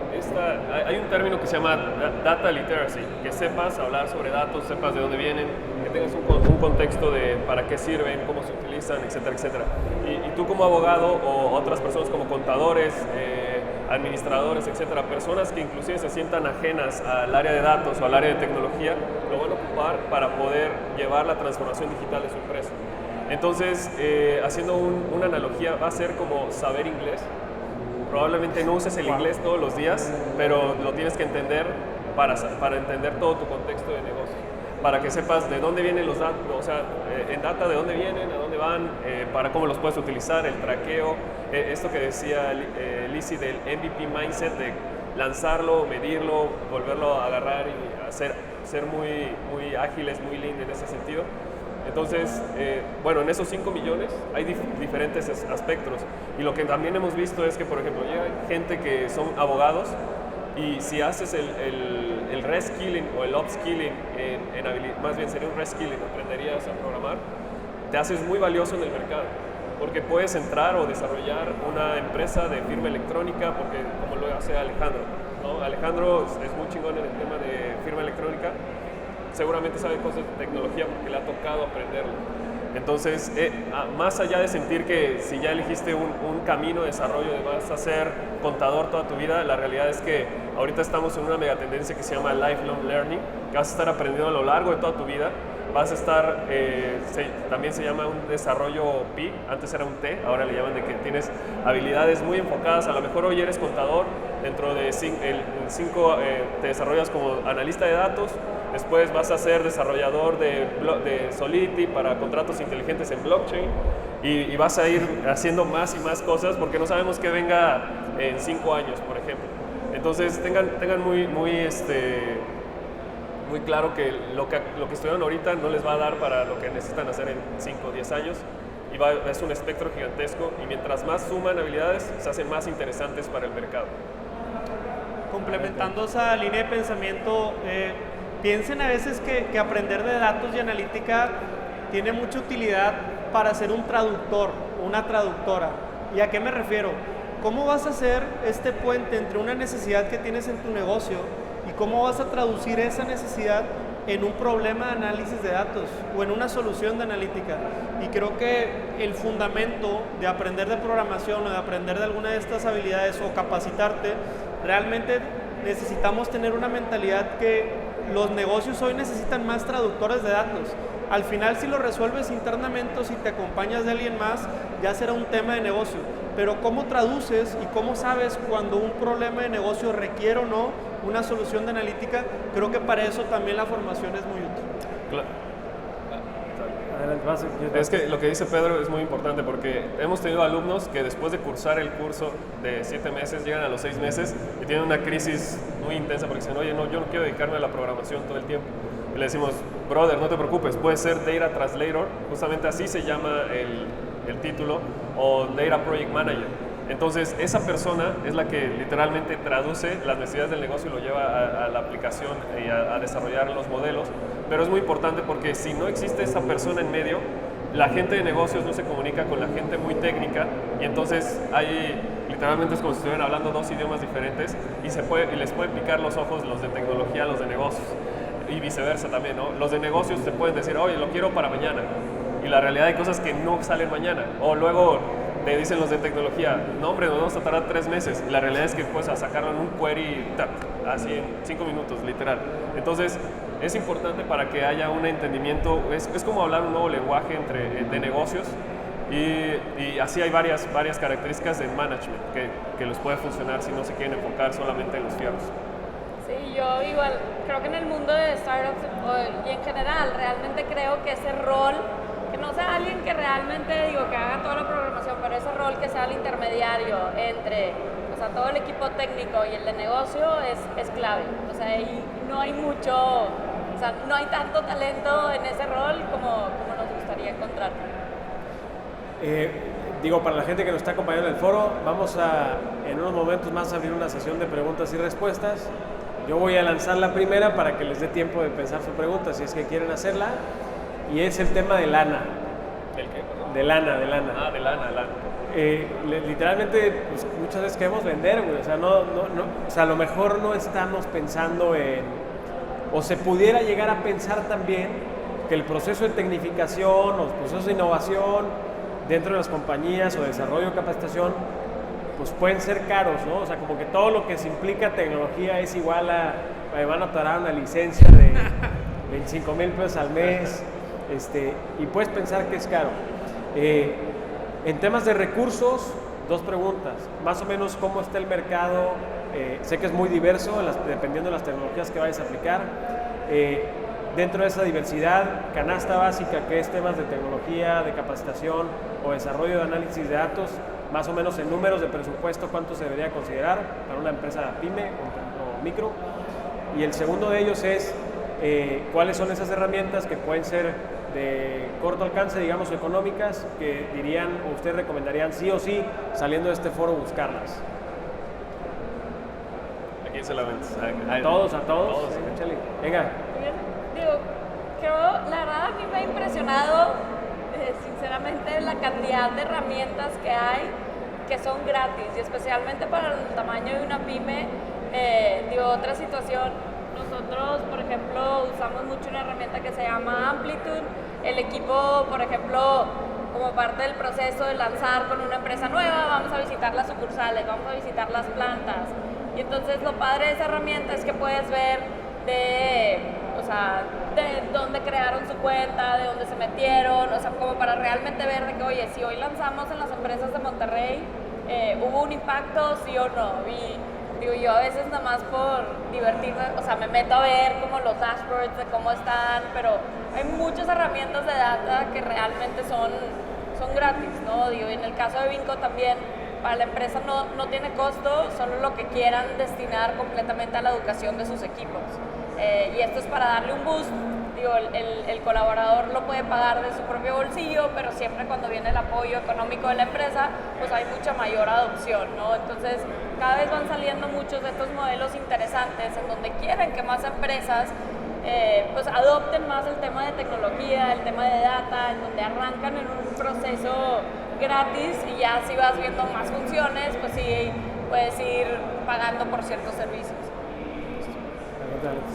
hay un término que se llama data literacy, que sepas hablar sobre datos, sepas de dónde vienen, que tengas un contexto de para qué sirven, cómo se utilizan, etcétera, etcétera. Y tú como abogado o otras personas como contadores, administradores, etcétera, personas que inclusive se sientan ajenas al área de datos o al área de tecnología, lo van a ocupar para poder llevar la transformación digital de su empresa. Entonces, haciendo una analogía, va a ser como saber inglés. Probablemente no uses el inglés todos los días, pero lo tienes que entender para entender todo tu contexto de negocio, para que sepas de dónde vienen los datos, o sea, en data de dónde vienen, a dónde van, para cómo los puedes utilizar, el traqueo, esto que decía Lizzy del MVP mindset, de lanzarlo, medirlo, volverlo a agarrar y ser muy ágiles, muy lean en ese sentido. Entonces, en esos 5 millones hay diferentes aspectos, y lo que también hemos visto es que, por ejemplo, llega gente que son abogados y si haces el reskilling o el upskilling en habilidad, más bien sería un reskilling, aprenderías a programar, te haces muy valioso en el mercado, porque puedes entrar o desarrollar una empresa de firma electrónica, porque como lo hace Alejandro, ¿no? Alejandro es muy chingón en el tema de firma electrónica, seguramente sabe cosas de tecnología porque le ha tocado aprenderlo. Entonces, más allá de sentir que si ya elegiste un camino de desarrollo de vas a ser contador toda tu vida, la realidad es que ahorita estamos en una megatendencia que se llama lifelong learning, que vas a estar aprendiendo a lo largo de toda tu vida. Vas a estar, también se llama un desarrollo P, antes era un T, ahora le llaman de que tienes habilidades muy enfocadas. A lo mejor hoy eres contador, dentro de 5 te desarrollas como analista de datos, después vas a ser desarrollador de Solidity para contratos inteligentes en blockchain y vas a ir haciendo más y más cosas porque no sabemos qué venga en 5 años, por ejemplo. Entonces tengan muy claro que lo que estudian ahorita no les va a dar para lo que necesitan hacer en 5 o 10 años, y es un espectro gigantesco, y mientras más suman habilidades se hacen más interesantes para el mercado. Complementando esa línea de pensamiento, piensen a veces que aprender de datos y analítica tiene mucha utilidad para ser un traductor, una traductora. ¿Y a qué me refiero? ¿Cómo vas a hacer este puente entre una necesidad que tienes en tu negocio y cómo vas a traducir esa necesidad en un problema de análisis de datos o en una solución de analítica? Y creo que el fundamento de aprender de programación o de aprender de alguna de estas habilidades o capacitarte, realmente necesitamos tener una mentalidad que los negocios hoy necesitan más traductores de datos. Al final, si lo resuelves internamente o si te acompañas de alguien más, ya será un tema de negocio. Pero cómo traduces y cómo sabes cuando un problema de negocio requiere o no una solución de analítica, creo que para eso también la formación es muy útil. Claro. Adelante, vas. Es que lo que dice Pedro es muy importante porque hemos tenido alumnos que después de cursar el curso de 7 meses llegan a los 6 meses y tienen una crisis muy intensa porque dicen, oye, no, yo no quiero dedicarme a la programación todo el tiempo. Y le decimos, brother, no te preocupes, puedes ser Data Translator, justamente así se llama el título, o Data Project Manager. Entonces, esa persona es la que literalmente traduce las necesidades del negocio y lo lleva a la aplicación y a desarrollar los modelos. Pero es muy importante porque si no existe esa persona en medio, la gente de negocios no se comunica con la gente muy técnica y entonces literalmente es como si estuvieran hablando 2 idiomas diferentes y les pueden picar los ojos los de tecnología a los de negocios y viceversa también, ¿no? Los de negocios te pueden decir, oye, lo quiero para mañana, y la realidad hay cosas que no salen mañana, o luego te dicen los de tecnología, no hombre, nos vamos a tardar 3 meses, y la realidad es que puedes sacarlo en un query así en 5 minutos, literal. Entonces es importante para que haya un entendimiento, es como hablar un nuevo lenguaje de negocios, y así hay varias características de management que les puede funcionar si no se quieren enfocar solamente en los fierros. Sí, yo igual creo que en el mundo de startups y en general realmente creo que ese rol, que no sea alguien que realmente que haga toda la programación, pero ese rol que sea el intermediario entre todo el equipo técnico y el de negocio es clave. O sea, y no hay mucho, no hay tanto talento en ese rol como nos gustaría encontrar. Para la gente que nos está acompañando en el foro, vamos en unos momentos más a abrir una sesión de preguntas y respuestas. Yo voy a lanzar la primera para que les dé tiempo de pensar su pregunta, si es que quieren hacerla, y es el tema de lana. ¿El qué? Perdón. De lana. Ah, de lana. Literalmente, pues, muchas veces queremos vender, güey. O sea, a lo mejor no estamos pensando o se pudiera llegar a pensar también que el proceso de tecnificación, los procesos de innovación dentro de las compañías o de desarrollo de capacitación, pues pueden ser caros, ¿no? O sea, como que todo lo que se implica tecnología es igual me van a pagar una licencia de 25,000 pesos al mes, y puedes pensar que es caro. En temas de recursos, 2 preguntas. Más o menos, ¿cómo está el mercado? Sé que es muy diverso dependiendo de las tecnologías que vayas a aplicar. Dentro de esa diversidad, canasta básica, que es temas de tecnología, de capacitación o desarrollo de análisis de datos, más o menos en números de presupuesto, ¿cuánto se debería considerar para una empresa pyme o micro? Y el segundo de ellos es, ¿cuáles son esas herramientas que pueden ser de corto alcance, digamos, económicas, que dirían o ustedes recomendarían sí o sí, saliendo de este foro, buscarlas? ¿A quién se la vendes? A todos. Échale. Venga. Creo, la verdad, a mí me ha impresionado, sinceramente, la cantidad de herramientas que hay que son gratis, y especialmente para el tamaño de una pyme. Otra situación, nosotros, por ejemplo, usamos mucho una herramienta que se llama Amplitude. El equipo, por ejemplo, como parte del proceso de lanzar con una empresa nueva, vamos a visitar las sucursales, vamos a visitar las plantas. Y entonces lo padre de esa herramienta es que puedes ver de dónde crearon su cuenta, de dónde se metieron, como para realmente ver de que, oye, si hoy lanzamos en las empresas de Monterrey, ¿hubo un impacto, sí o no? Y yo a veces nada más por divertirme, me meto a ver como los dashboards de cómo están, pero hay muchas herramientas de data que realmente son gratis, ¿no? Y en el caso de Vinco también, para la empresa no tiene costo, solo lo que quieran destinar completamente a la educación de sus equipos. Y esto es para darle un boost. El colaborador lo puede pagar de su propio bolsillo, pero siempre cuando viene el apoyo económico de la empresa, pues hay mucha mayor adopción, ¿no? Entonces, cada vez van saliendo muchos de estos modelos interesantes en donde quieren que más empresas pues adopten más el tema de tecnología, el tema de data, en donde arrancan en un proceso gratis y ya si vas viendo más funciones, pues sí puedes ir pagando por ciertos servicios.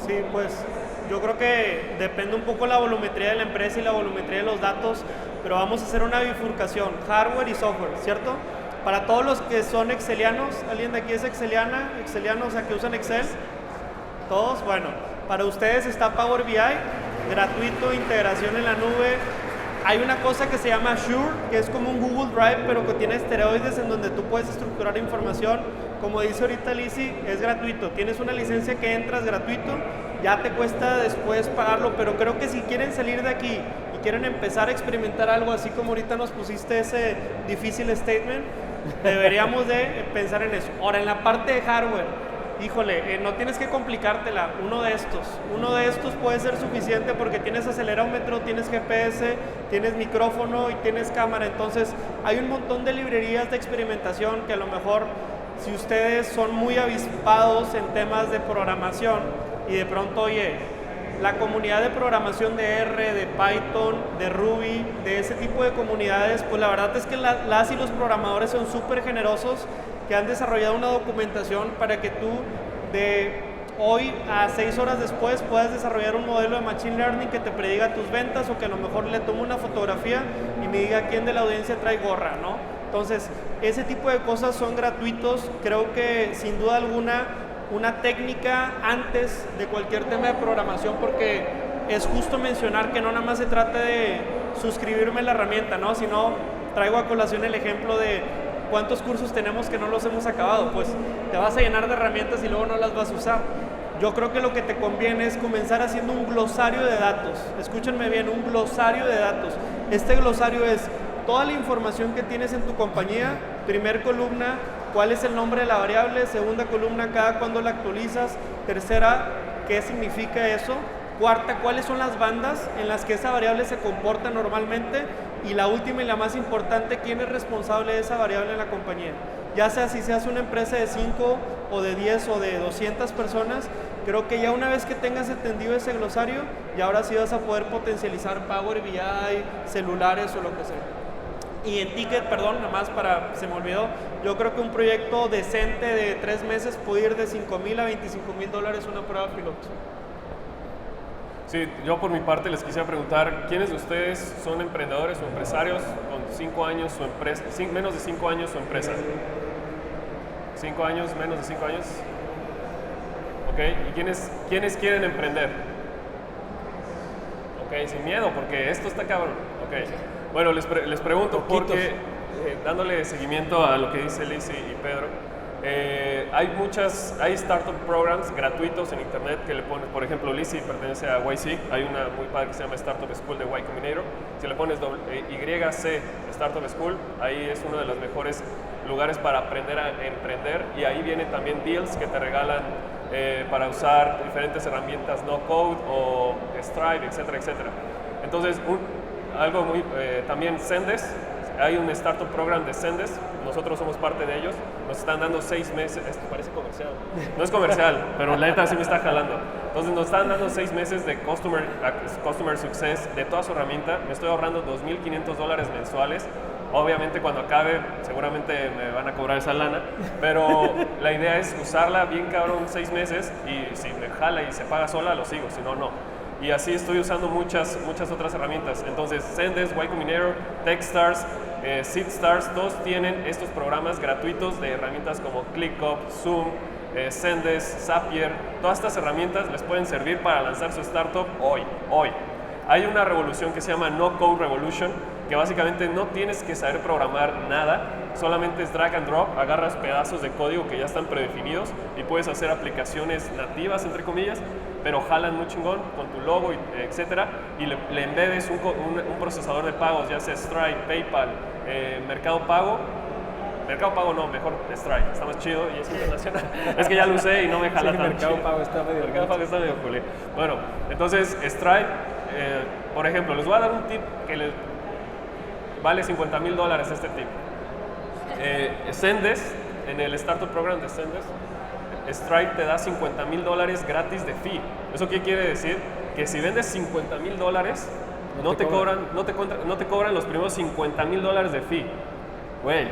Sí, pues yo creo que depende un poco la volumetría de la empresa y la volumetría de los datos, pero vamos a hacer una bifurcación, hardware y software, ¿cierto? Para todos los que son excelianos, ¿alguien de aquí es exceliano, o sea, que usan Excel? ¿Todos? Bueno, para ustedes está Power BI, gratuito, integración en la nube. Hay una cosa que se llama Azure, que es como un Google Drive, pero que tiene esteroides en donde tú puedes estructurar información. Como dice ahorita Lizzy, es gratuito. Tienes una licencia que entras gratuito, ya te cuesta después pagarlo, pero creo que si quieren salir de aquí y quieren empezar a experimentar algo, así como ahorita nos pusiste ese difícil statement, deberíamos de pensar en eso. Ahora, en la parte de hardware, híjole, no tienes que complicártela. Uno de estos puede ser suficiente porque tienes acelerómetro, tienes GPS, tienes micrófono y tienes cámara. Entonces hay un montón de librerías de experimentación que a lo mejor, si ustedes son muy avispados en temas de programación y de pronto, oye, la comunidad de programación de R, de Python, de Ruby, de ese tipo de comunidades, pues la verdad es que las y los programadores son súper generosos, que han desarrollado una documentación para que tú de hoy a 6 horas después puedas desarrollar un modelo de Machine Learning que te prediga tus ventas, o que a lo mejor le tome una fotografía y me diga quién de la audiencia trae gorra, ¿no? Entonces, ese tipo de cosas son gratuitos. Creo que sin duda alguna una técnica antes de cualquier tema de programación, porque es justo mencionar que no nada más se trata de suscribirme a la herramienta, ¿no? Sino traigo a colación el ejemplo de cuántos cursos tenemos que no los hemos acabado. Pues te vas a llenar de herramientas y luego no las vas a usar. Yo creo que lo que te conviene es comenzar haciendo un glosario de datos. Escúchenme bien, un glosario de datos. Este glosario es toda la información que tienes en tu compañía. Primer columna, cuál es el nombre de la variable. Segunda columna, cada cuándo la actualizas. Tercera, qué significa eso. Cuarta, cuáles son las bandas en las que esa variable se comporta normalmente. Y la última y la más importante, quién es responsable de esa variable en la compañía. Ya sea si se hace una empresa de 5 o de 10 o de 200 personas, creo que ya una vez que tengas entendido ese glosario, ya ahora sí vas a poder potencializar Power BI, celulares o lo que sea. Y en ticket, perdón, nada más se me olvidó, yo creo que un proyecto decente de 3 meses puede ir de $5,000 a $25,000 una prueba piloto. Sí, yo por mi parte les quisiera preguntar, ¿quiénes de ustedes son emprendedores o empresarios con 5 años su empresa, menos de 5 años su empresa? 5 años, menos de 5 años. Ok, ¿y quiénes quieren emprender? Ok, sin miedo, porque esto está cabrón. Ok, bueno, les pregunto, porque dándole seguimiento a lo que dice Lizzy y Pedro, hay startup programs gratuitos en internet que le pones, por ejemplo, Lizzy pertenece a YC, hay una muy padre que se llama Startup School de Y Combinator. Si le pones YC Startup School, ahí es uno de los mejores lugares para aprender a emprender, y ahí vienen también deals que te regalan para usar diferentes herramientas no code o Stripe, etcétera, etcétera. Entonces, algo muy, también Zendesk, hay un startup program de Zendesk, nosotros somos parte de ellos, nos están dando 6 meses, esto parece comercial, no es comercial, pero la neta sí me está jalando. Entonces nos están dando 6 meses de customer success de toda su herramienta, me estoy ahorrando $2,500 mensuales. Obviamente cuando acabe seguramente me van a cobrar esa lana, pero la idea es usarla bien cabrón 6 meses, y si me jala y se paga sola, lo sigo, si no, no. Y así estoy usando muchas otras herramientas. Entonces Zendesk, Y Combinator, Techstars, SeedStars, todos tienen estos programas gratuitos de herramientas como ClickUp, Zoom, Zendesk, Zapier. Todas estas herramientas les pueden servir para lanzar su startup hoy. Hay una revolución que se llama No Code Revolution, que básicamente no tienes que saber programar nada, solamente es drag and drop, agarras pedazos de código que ya están predefinidos y puedes hacer aplicaciones nativas, entre comillas, pero jalan muy chingón con tu logo, etcétera, y le embedes un procesador de pagos, ya sea Stripe, PayPal, Mercado Pago no, mejor Stripe, está más chido y es internacional. Es que ya lo usé y no me jala tan chido. Mercado Pago está medio cool. Bueno, entonces Stripe, por ejemplo, les voy a dar un tip que les vale $50,000 este tip. Zendesk, en el Startup Program de Zendesk, Stripe te da $50,000 gratis de fee. ¿Eso qué quiere decir? Que si vendes $50,000, no te cobran los primeros $50,000 de fee. Güey,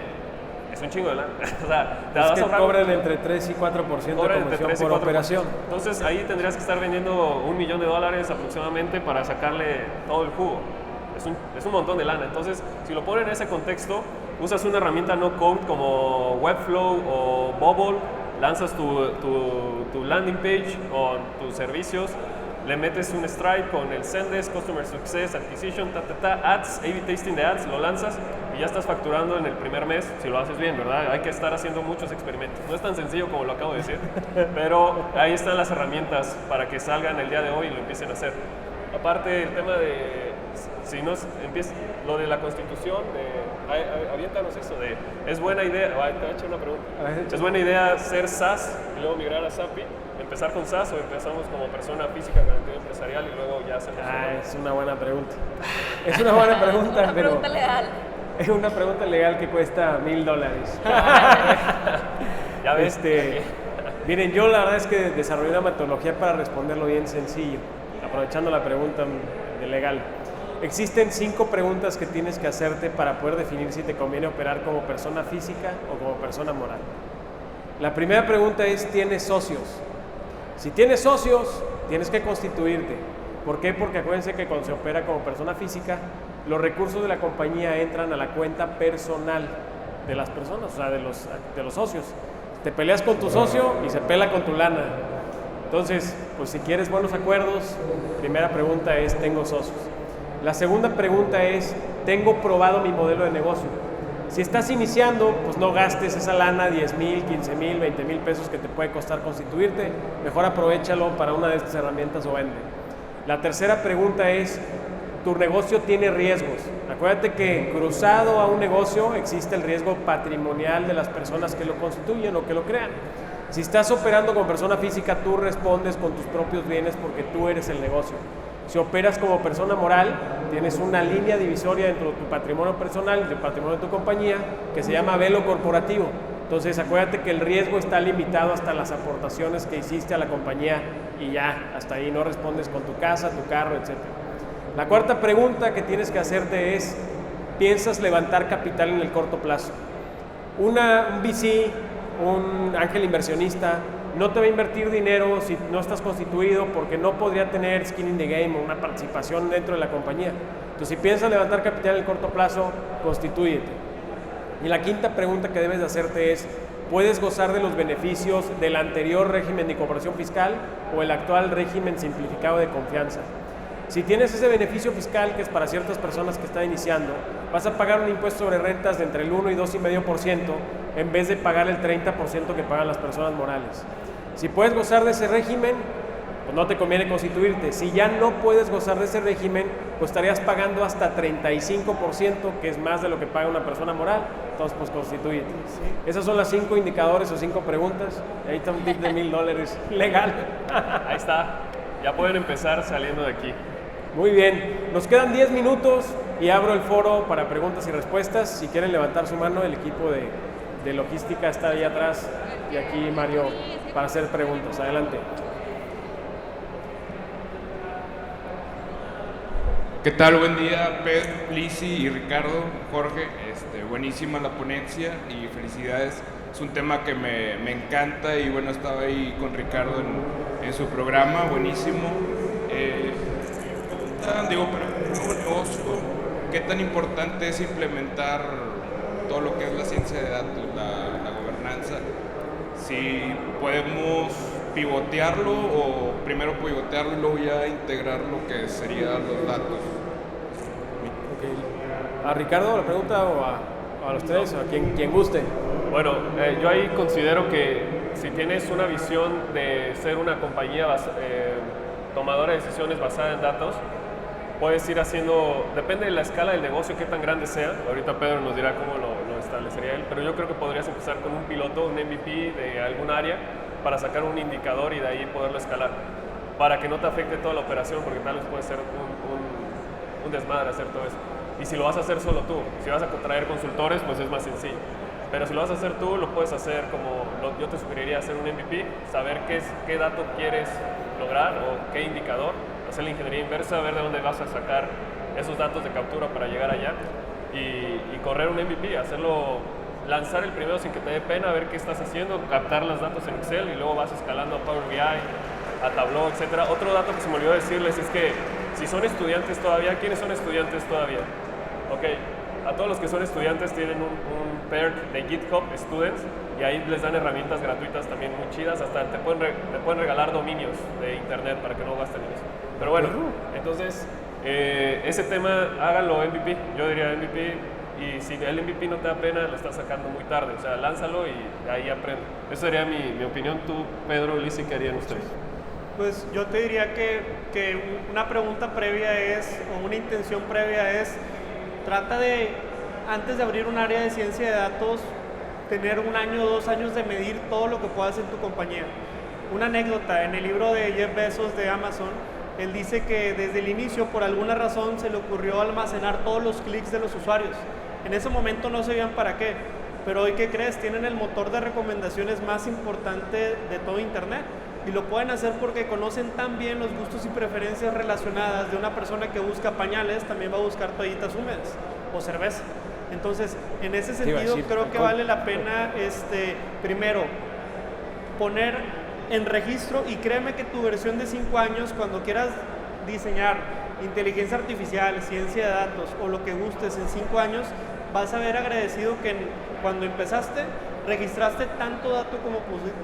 es un chingo de lana. O sea, te vas a ahorrar. Cobran entre 3 y 4% de comisión por operación. Entonces ahí tendrías que estar vendiendo $1,000,000 aproximadamente para sacarle todo el jugo. Es un montón de lana. Entonces, si lo ponen en ese contexto, usas una herramienta no code como Webflow o Bubble, lanzas tu landing page con tus servicios, le metes un Stripe con el Zendesk, Customer Success, Acquisition, ads, A/B testing de ads, lo lanzas y ya estás facturando en el primer mes, si lo haces bien, ¿verdad? Hay que estar haciendo muchos experimentos. No es tan sencillo como lo acabo de decir, pero ahí están las herramientas para que salgan el día de hoy y lo empiecen a hacer. Aparte, el tema de si no lo de la Constitución, aviéntanos eso de, es buena idea, te voy a echar una pregunta, es buena idea ser SaaS y luego migrar a SAPI, empezar con SaaS o empezamos como persona física con actividad empresarial y luego ya hacemos es una buena pregunta. Es una buena pregunta, Una pregunta legal. Es una pregunta legal que cuesta $1,000. Ya ves. Miren, yo la verdad es que desarrollé una metodología para responderlo bien sencillo, aprovechando la pregunta de legal. Existen 5 preguntas que tienes que hacerte para poder definir si te conviene operar como persona física o como persona moral. La primera pregunta es, ¿tienes socios? Si tienes socios, tienes que constituirte. ¿Por qué? Porque acuérdense que cuando se opera como persona física, los recursos de la compañía entran a la cuenta personal de las personas, o sea, de los socios. Te peleas con tu socio y se pela con tu lana. Entonces, pues si quieres buenos acuerdos, primera pregunta es, ¿tengo socios? La segunda pregunta es, ¿tengo probado mi modelo de negocio? Si estás iniciando, pues no gastes esa lana, 10,000, 15,000, 20,000 pesos que te puede costar constituirte. Mejor aprovéchalo para una de estas herramientas o vende. La tercera pregunta es, ¿tu negocio tiene riesgos? Acuérdate que cruzado a un negocio existe el riesgo patrimonial de las personas que lo constituyen o que lo crean. Si estás operando como persona física, tú respondes con tus propios bienes porque tú eres el negocio. Si operas como persona moral, tienes una línea divisoria dentro de tu patrimonio personal y del patrimonio de tu compañía que se llama velo corporativo. Entonces, acuérdate que el riesgo está limitado hasta las aportaciones que hiciste a la compañía y ya, hasta ahí no respondes con tu casa, tu carro, etc. La cuarta pregunta que tienes que hacerte es, ¿piensas levantar capital en el corto plazo? Un VC, un ángel inversionista, no te va a invertir dinero si no estás constituido porque no podría tener skin in the game o una participación dentro de la compañía. Entonces, si piensas levantar capital en el corto plazo, constitúyete. Y la quinta pregunta que debes de hacerte es, ¿puedes gozar de los beneficios del anterior régimen de incorporación fiscal o el actual régimen simplificado de confianza? Si tienes ese beneficio fiscal, que es para ciertas personas que están iniciando, vas a pagar un impuesto sobre rentas de entre el 1 y 2,5% en vez de pagar el 30% que pagan las personas morales. Si puedes gozar de ese régimen, pues no te conviene constituirte. Si ya no puedes gozar de ese régimen, pues estarías pagando hasta 35%, que es más de lo que paga una persona moral. Entonces, pues constituyete. Esas son las 5 indicadores o 5 preguntas. Ahí está un tip de $1,000 legal. Ahí está. Ya pueden empezar saliendo de aquí. Muy bien, nos quedan 10 minutos y abro el foro para preguntas y respuestas. Si quieren levantar su mano, el equipo de logística está ahí atrás y aquí Mario para hacer preguntas. Adelante. ¿Qué tal? Buen día, Pedro, Lisi y Ricardo, Jorge. Buenísima la ponencia y felicidades. Es un tema que me encanta y bueno, estaba ahí con Ricardo en su programa, buenísimo. Para un nuevo negocio, ¿qué tan importante es implementar todo lo que es la ciencia de datos, la gobernanza? Si podemos pivotearlo o primero pivotearlo y luego ya integrar lo que serían los datos. Okay. ¿A Ricardo la pregunta o a los tres o a quien guste? Bueno, yo ahí considero que si tienes una visión de ser una compañía tomadora de decisiones basada en datos, puedes ir haciendo, depende de la escala del negocio, qué tan grande sea. Ahorita Pedro nos dirá cómo lo establecería él, pero yo creo que podrías empezar con un piloto, un MVP de algún área para sacar un indicador y de ahí poderlo escalar, para que no te afecte toda la operación, porque tal vez puede ser un desmadre hacer todo eso. Y si lo vas a hacer solo tú, si vas a traer consultores, pues es más sencillo. Pero si lo vas a hacer tú, lo puedes hacer como, yo te sugeriría hacer un MVP, saber qué dato quieres lograr o qué indicador, hacer la ingeniería inversa, ver de dónde vas a sacar esos datos de captura para llegar allá y correr un MVP, lanzar el primero sin que te dé pena, ver qué estás haciendo, captar los datos en Excel y luego vas escalando a Power BI, a Tableau, etc. Otro dato que se me olvidó decirles es que si son estudiantes todavía, ¿quiénes son estudiantes todavía? Ok, a todos los que son estudiantes tienen un perk de GitHub Students y ahí les dan herramientas gratuitas también muy chidas, hasta te pueden regalar dominios de internet para que no gasten en eso. Pero bueno, entonces ese tema háganlo MVP, yo diría MVP, y si el MVP no te da pena, lo estás sacando muy tarde, o sea, lánzalo y ahí aprende. Esa sería mi opinión. Tú, Pedro, Lisi, ¿qué harían ustedes? Pues yo te diría que una pregunta previa es, o una intención previa es, trata de, antes de abrir un área de ciencia de datos, tener 1 año o 2 años de medir todo lo que puedas en tu compañía. Una anécdota, en el libro de Jeff Bezos de Amazon, él dice que desde el inicio, por alguna razón, se le ocurrió almacenar todos los clics de los usuarios. En ese momento no sabían para qué, pero hoy, ¿qué crees? Tienen el motor de recomendaciones más importante de todo Internet. Y lo pueden hacer porque conocen tan bien los gustos y preferencias relacionadas de una persona que busca pañales, también va a buscar toallitas húmedas o cerveza. Entonces, en ese sentido, creo que vale la pena, primero, poner en registro, y créeme que tu versión de 5 años, cuando quieras diseñar inteligencia artificial, ciencia de datos o lo que gustes en 5 años, vas a ver agradecido que cuando empezaste registraste tanto dato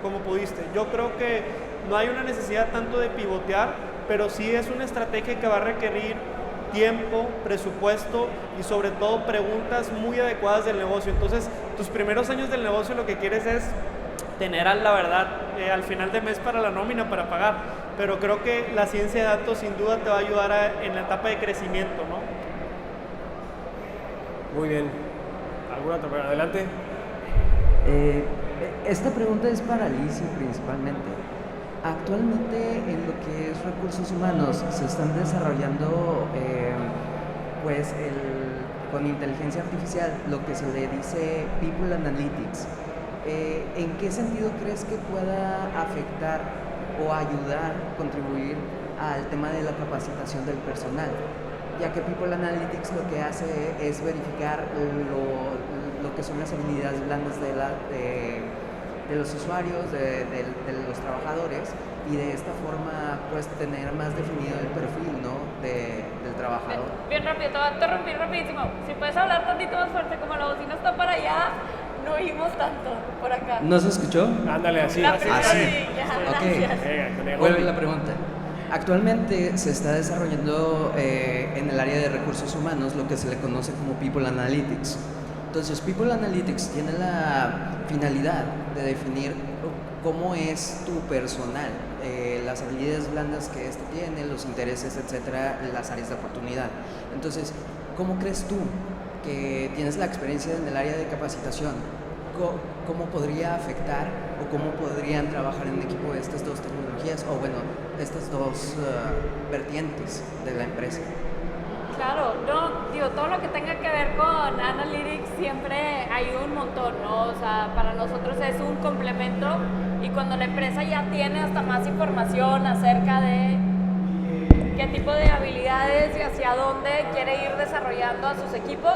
como pudiste. Yo creo que no hay una necesidad tanto de pivotear, pero sí es una estrategia que va a requerir tiempo, presupuesto y sobre todo preguntas muy adecuadas del negocio. Entonces, tus primeros años del negocio lo que quieres es tener, la verdad, al final de mes para la nómina, para pagar. Pero creo que la ciencia de datos sin duda te va a ayudar en la etapa de crecimiento, ¿no? Muy bien. ¿Alguna otra pregunta? Adelante. Esta pregunta es para Lizzy principalmente. Actualmente en lo que es recursos humanos se están desarrollando con inteligencia artificial lo que se le dice People Analytics. ¿En qué sentido crees que pueda afectar o ayudar, contribuir al tema de la capacitación del personal? Ya que People Analytics lo que hace es verificar lo que son las habilidades blandas de los usuarios, de los trabajadores, y de esta forma pues tener más definido el perfil, ¿no? del trabajador. Bien rápido, te voy a interrumpir rapidísimo. Si puedes hablar tantito más fuerte, como la bocina está para allá, no oímos tanto por acá. ¿No se escuchó? Ándale, así. Ya, Ok, gracias. vuelve la pregunta. Actualmente se está desarrollando en el área de recursos humanos lo que se le conoce como People Analytics. Entonces, People Analytics tiene la finalidad de definir cómo es tu personal, las habilidades blandas que éste tiene, los intereses, etcétera, las áreas de oportunidad. Entonces, ¿cómo crees tú que tienes la experiencia en el área de capacitación? ¿Cómo podría afectar o cómo podrían trabajar en equipo estas dos tecnologías o bueno, estas dos vertientes de la empresa? Claro, todo lo que tenga que ver con Analytics siempre ayuda un montón, ¿no? O sea, para nosotros es un complemento, y cuando la empresa ya tiene hasta más información acerca de qué tipo de habilidades y hacia dónde quiere ir desarrollando a sus equipos,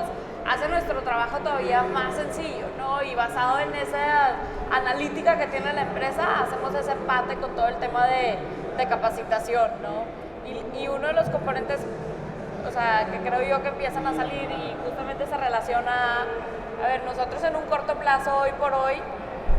hace nuestro trabajo todavía más sencillo, ¿no? Y basado en esa analítica que tiene la empresa, hacemos ese empate con todo el tema de capacitación, ¿no? Y uno de los componentes, o sea, que creo yo que empiezan a salir y justamente se relaciona, a ver, nosotros en un corto plazo, hoy por hoy,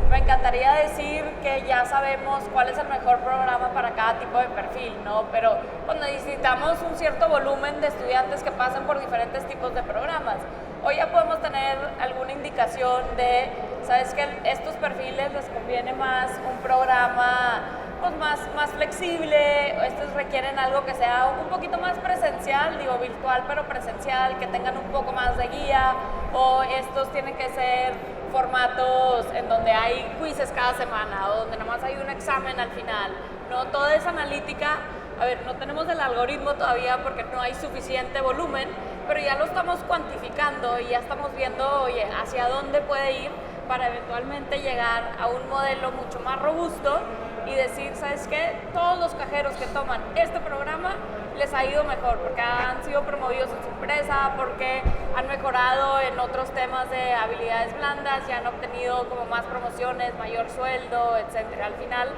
me encantaría decir que ya sabemos cuál es el mejor programa para cada tipo de perfil, ¿no? Pero pues necesitamos un cierto volumen de estudiantes que pasen por diferentes tipos de programas. Hoy ya podemos tener alguna indicación de, ¿sabes qué? Estos perfiles les conviene más un programa pues más flexible, estos requieren algo que sea un poquito más presencial, digo virtual pero presencial, que tengan un poco más de guía, o estos tienen que ser formatos en donde hay quizzes cada semana o donde nomás hay un examen al final, ¿no? Toda esa analítica, a ver, no tenemos el algoritmo todavía porque no hay suficiente volumen, pero ya lo estamos cuantificando y ya estamos viendo, oye, hacia dónde puede ir para eventualmente llegar a un modelo mucho más robusto y decir, ¿sabes qué? Todos los cajeros que toman este programa les ha ido mejor porque han sido promovidos en su empresa, porque han mejorado en otros temas de habilidades blandas y han obtenido como más promociones, mayor sueldo, etcétera. Al final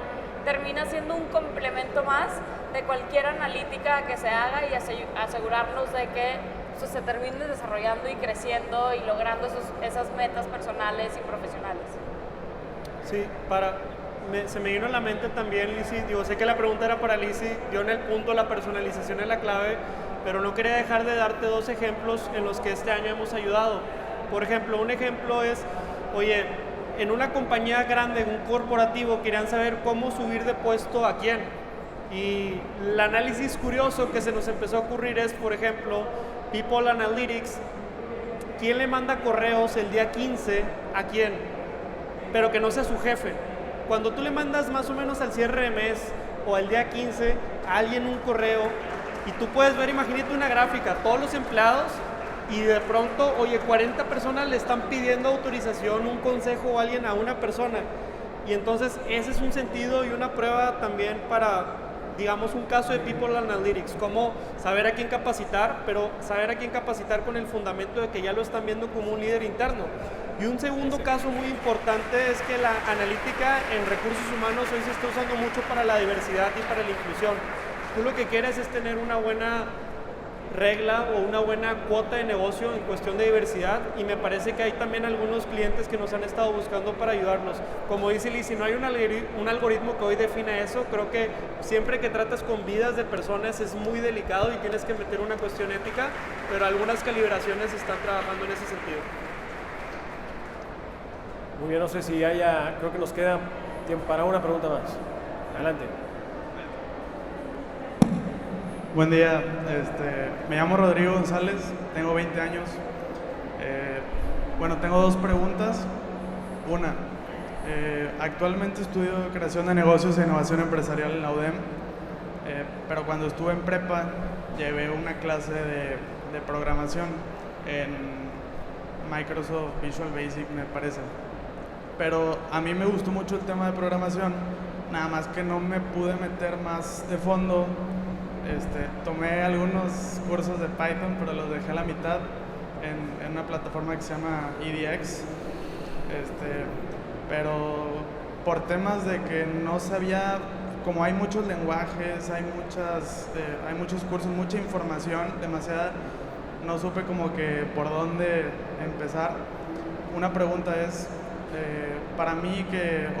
termina siendo un complemento más de cualquier analítica que se haga y asegurarnos de que se termine desarrollando y creciendo y logrando esas metas personales y profesionales. Sí, se me vino a la mente también, Lizzy, digo, sé que la pregunta era para Lizzy, dio en el punto la personalización es la clave, pero no quería dejar de darte 2 ejemplos en los que este año hemos ayudado. Por ejemplo, un ejemplo es, oye, en una compañía grande, en un corporativo, querían saber cómo subir de puesto a quién. Y el análisis curioso que se nos empezó a ocurrir es, por ejemplo, People Analytics, ¿quién le manda correos el día 15 a quién? Pero que no sea su jefe. Cuando tú le mandas más o menos al cierre de mes o al día 15 a alguien un correo y tú puedes ver, imagínate una gráfica, todos los empleados y de pronto, oye, 40 personas le están pidiendo autorización, un consejo o alguien a una persona. Y entonces ese es un sentido y una prueba también para, digamos, un caso de People Analytics, cómo saber a quién capacitar, pero saber a quién capacitar con el fundamento de que ya lo están viendo como un líder interno. Y un segundo caso muy importante es que la analítica en recursos humanos hoy se está usando mucho para la diversidad y para la inclusión. Tú lo que quieres es tener una buena regla o una buena cuota de negocio en cuestión de diversidad, y me parece que hay también algunos clientes que nos han estado buscando para ayudarnos. Como dice Liz, si no hay un algoritmo que hoy defina eso, creo que siempre que tratas con vidas de personas es muy delicado y tienes que meter una cuestión ética, pero algunas calibraciones están trabajando en ese sentido. Muy bien, no sé si creo que nos queda tiempo para una pregunta más. Adelante. Buen día, me llamo Rodrigo González, tengo 20 años. Tengo dos preguntas. Una, actualmente estudio creación de negocios e innovación empresarial en la UDEM, pero cuando estuve en prepa llevé una clase de programación en Microsoft Visual Basic, me parece. Pero a mí me gustó mucho el tema de programación, nada más que no me pude meter más de fondo. Tomé algunos cursos de Python, pero los dejé a la mitad en una plataforma que se llama EDX. Pero por temas de que no sabía, como hay muchos lenguajes, hay muchos cursos, mucha información, demasiada, no supe como que por dónde empezar. Una pregunta es, para mí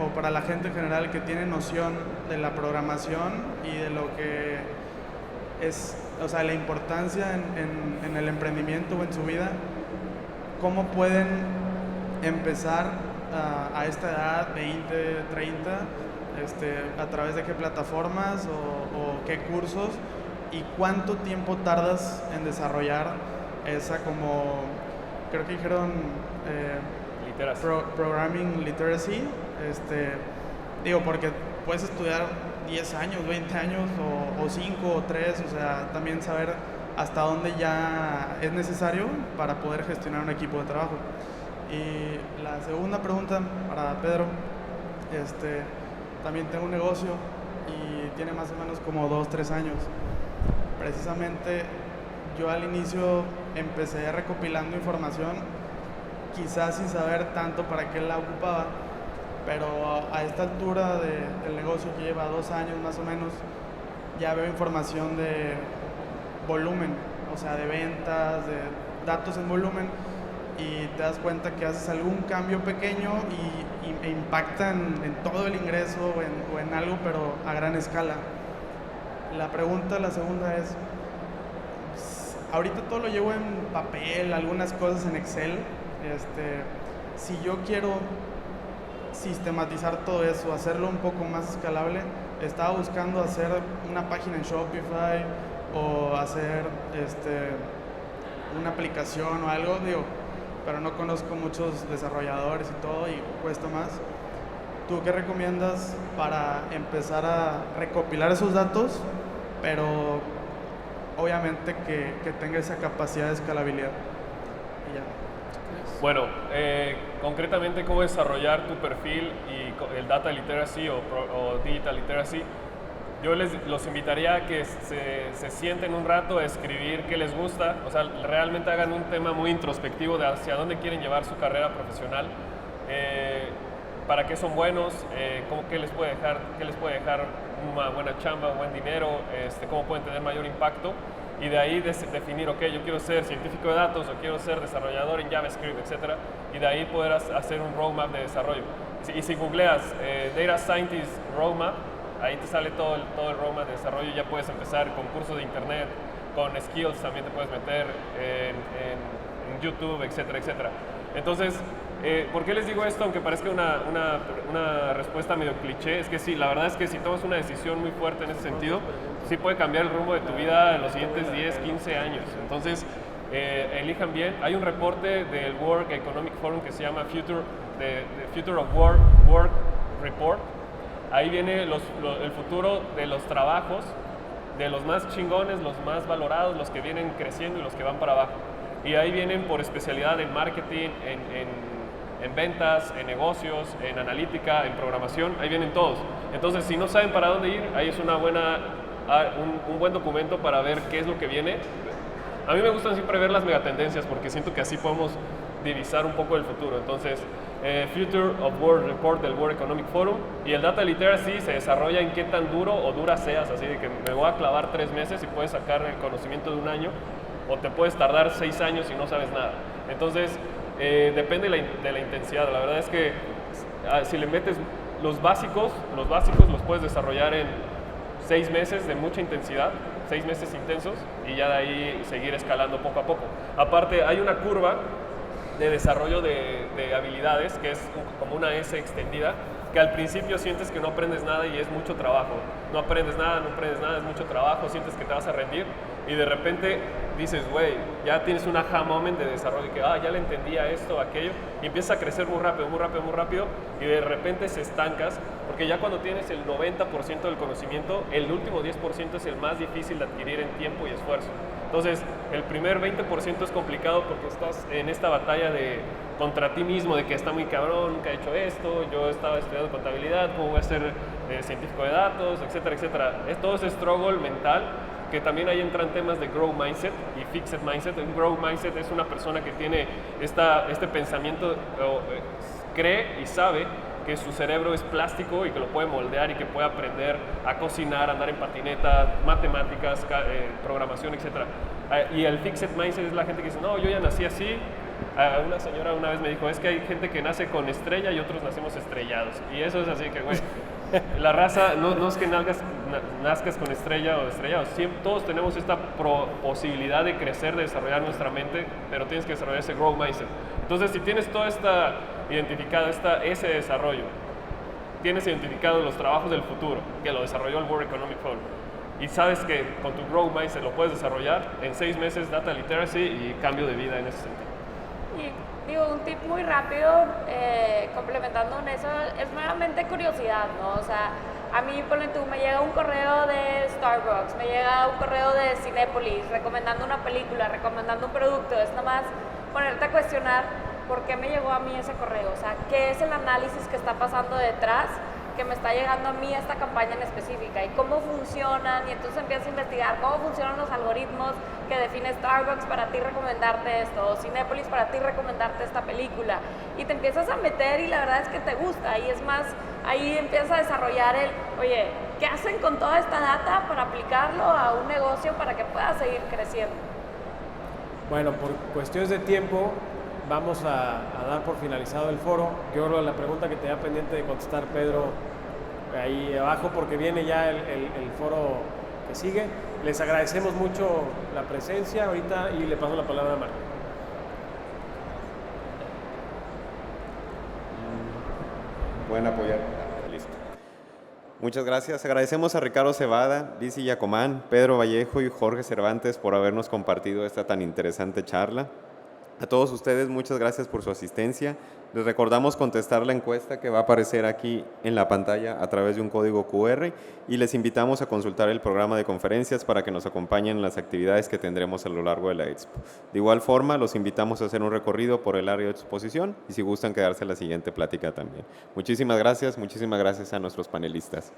o para la gente en general que tiene noción de la programación y de lo que es, o sea, la importancia en el emprendimiento o en su vida, ¿cómo pueden empezar a esta edad, 20, 30, a través de qué plataformas o qué cursos, y cuánto tiempo tardas en desarrollar esa, como creo que dijeron, programming literacy? Porque puedes estudiar 10 años, 20 años o 5 o 3, o sea, también saber hasta dónde ya es necesario para poder gestionar un equipo de trabajo. Y la segunda pregunta para Pedro, también tengo un negocio y tiene más o menos como 2-3 años. Precisamente yo al inicio empecé recopilando información, quizás sin saber tanto para qué la ocupaba, pero a esta altura del negocio, que lleva 2 años más o menos, ya veo información de volumen, o sea, de ventas, de datos en volumen, y te das cuenta que haces algún cambio pequeño e impacta en todo el ingreso o en algo, pero a gran escala. La segunda es, ahorita todo lo llevo en papel, algunas cosas en Excel. Si yo quiero sistematizar todo eso, hacerlo un poco más escalable, estaba buscando hacer una página en Shopify o hacer una aplicación o algo, pero no conozco muchos desarrolladores y todo, y cuesta más. ¿Tú qué recomiendas para empezar a recopilar esos datos, pero obviamente que tenga esa capacidad de escalabilidad? Y ya. Bueno, concretamente cómo desarrollar tu perfil y el Data Literacy o Digital Literacy, yo los invitaría a que se sienten un rato a escribir qué les gusta, o sea, realmente hagan un tema muy introspectivo de hacia dónde quieren llevar su carrera profesional, para qué son buenos, qué les puede dejar una buena chamba, buen dinero, cómo pueden tener mayor impacto, y de ahí definir, ok, yo quiero ser científico de datos o quiero ser desarrollador en JavaScript, etc. Y de ahí poder hacer un roadmap de desarrollo. Y si googleas Data Scientist Roadmap, ahí te sale todo el roadmap de desarrollo. Ya puedes empezar con cursos de internet, con skills también te puedes meter en YouTube, etcétera, etcétera. Entonces, ¿Por qué les digo esto? Aunque parezca una respuesta medio cliché, es que sí, la verdad es que si tomas una decisión muy fuerte en ese sentido, sí puede cambiar el rumbo de tu vida en los siguientes 10, 15 años. Entonces, elijan bien. Hay un reporte del World Economic Forum que se llama Future of Work Report. Ahí viene el futuro de los trabajos, de los más chingones, los más valorados, los que vienen creciendo y los que van para abajo. Y ahí vienen por especialidad en marketing, en ventas, en negocios, en analítica, en programación, ahí vienen todos. Entonces, si no saben para dónde ir, ahí es un buen documento para ver qué es lo que viene. A mí me gustan siempre ver las megatendencias porque siento que así podemos divisar un poco el futuro. Entonces, Future of Work Report del World Economic Forum, y el Data Literacy se desarrolla en qué tan duro o dura seas, así de que me voy a clavar 3 meses y puedes sacar el conocimiento de 1 año, o te puedes tardar 6 años y no sabes nada. Entonces, depende de la intensidad. La verdad es que si le metes los básicos los puedes desarrollar en 6 meses de mucha intensidad, 6 meses intensos, y ya de ahí seguir escalando poco a poco. Aparte, hay una curva de desarrollo de habilidades que es como una S extendida, que al principio sientes que no aprendes nada y es mucho trabajo. No aprendes nada, es mucho trabajo, sientes que te vas a rendir, y de repente dices, güey, ya tienes un aha moment de desarrollo, que ya le entendía esto, aquello, y empiezas a crecer muy rápido, y de repente se estancas, porque ya cuando tienes el 90% del conocimiento, el último 10% es el más difícil de adquirir en tiempo y esfuerzo. Entonces, el primer 20% es complicado porque estás en esta batalla contra ti mismo, de que está muy cabrón, nunca he hecho esto, yo estaba estudiando contabilidad, ¿cómo voy a ser científico de datos, etcétera, etcétera? Es todo ese struggle mental, que también ahí entran temas de growth mindset y fixed mindset. Un growth mindset es una persona que tiene este pensamiento, cree y sabe que su cerebro es plástico y que lo puede moldear y que puede aprender a cocinar, andar en patineta, matemáticas, programación, etc. Y el fixed mindset es la gente que dice, no, yo ya nací así. Una señora una vez me dijo, es que hay gente que nace con estrella y otros nacemos estrellados. Y eso es así que, güey, la raza no es que nazcas con estrella o estrellados. Todos tenemos esta posibilidad de crecer, de desarrollar nuestra mente, pero tienes que desarrollar ese growth mindset. Entonces, si tienes toda esta identificado, ese desarrollo, tienes identificado los trabajos del futuro, que lo desarrolló el World Economic Forum, y sabes que con tu growth mindset lo puedes desarrollar, en 6 meses Data Literacy y cambio de vida en ese sentido. Y digo, un tip muy rápido, complementando en eso, es meramente curiosidad, ¿no? O sea, a mí, ponle tú, me llega un correo de Starbucks, me llega un correo de Cinépolis, recomendando una película, recomendando un producto. Es nada más ponerte a cuestionar por qué me llegó a mí ese correo, o sea, qué es el análisis que está pasando detrás, que me está llegando a mí esta campaña en específica, y cómo funcionan, y entonces empiezas a investigar cómo funcionan los algoritmos que define Starbucks para ti recomendarte esto, o Cinépolis para ti recomendarte esta película, y te empiezas a meter y la verdad es que te gusta, y es más, ahí empiezas a desarrollar oye, ¿qué hacen con toda esta data para aplicarlo a un negocio para que pueda seguir creciendo? Bueno, por cuestiones de tiempo, vamos a dar por finalizado el foro. Yo creo la pregunta que tenía pendiente de contestar Pedro ahí abajo, porque viene ya el foro que sigue. Les agradecemos mucho la presencia ahorita y le paso la palabra a Marco. Pueden apoyar. Listo. Muchas gracias. Agradecemos a Ricardo Cebada, Lizzy Yacomán, Pedro Vallejo y Jorge Cervantes por habernos compartido esta tan interesante charla. A todos ustedes, muchas gracias por su asistencia. Les recordamos contestar la encuesta que va a aparecer aquí en la pantalla a través de un código QR, y les invitamos a consultar el programa de conferencias para que nos acompañen en las actividades que tendremos a lo largo de la Expo. De igual forma, los invitamos a hacer un recorrido por el área de exposición y si gustan quedarse a la siguiente plática también. Muchísimas gracias a nuestros panelistas.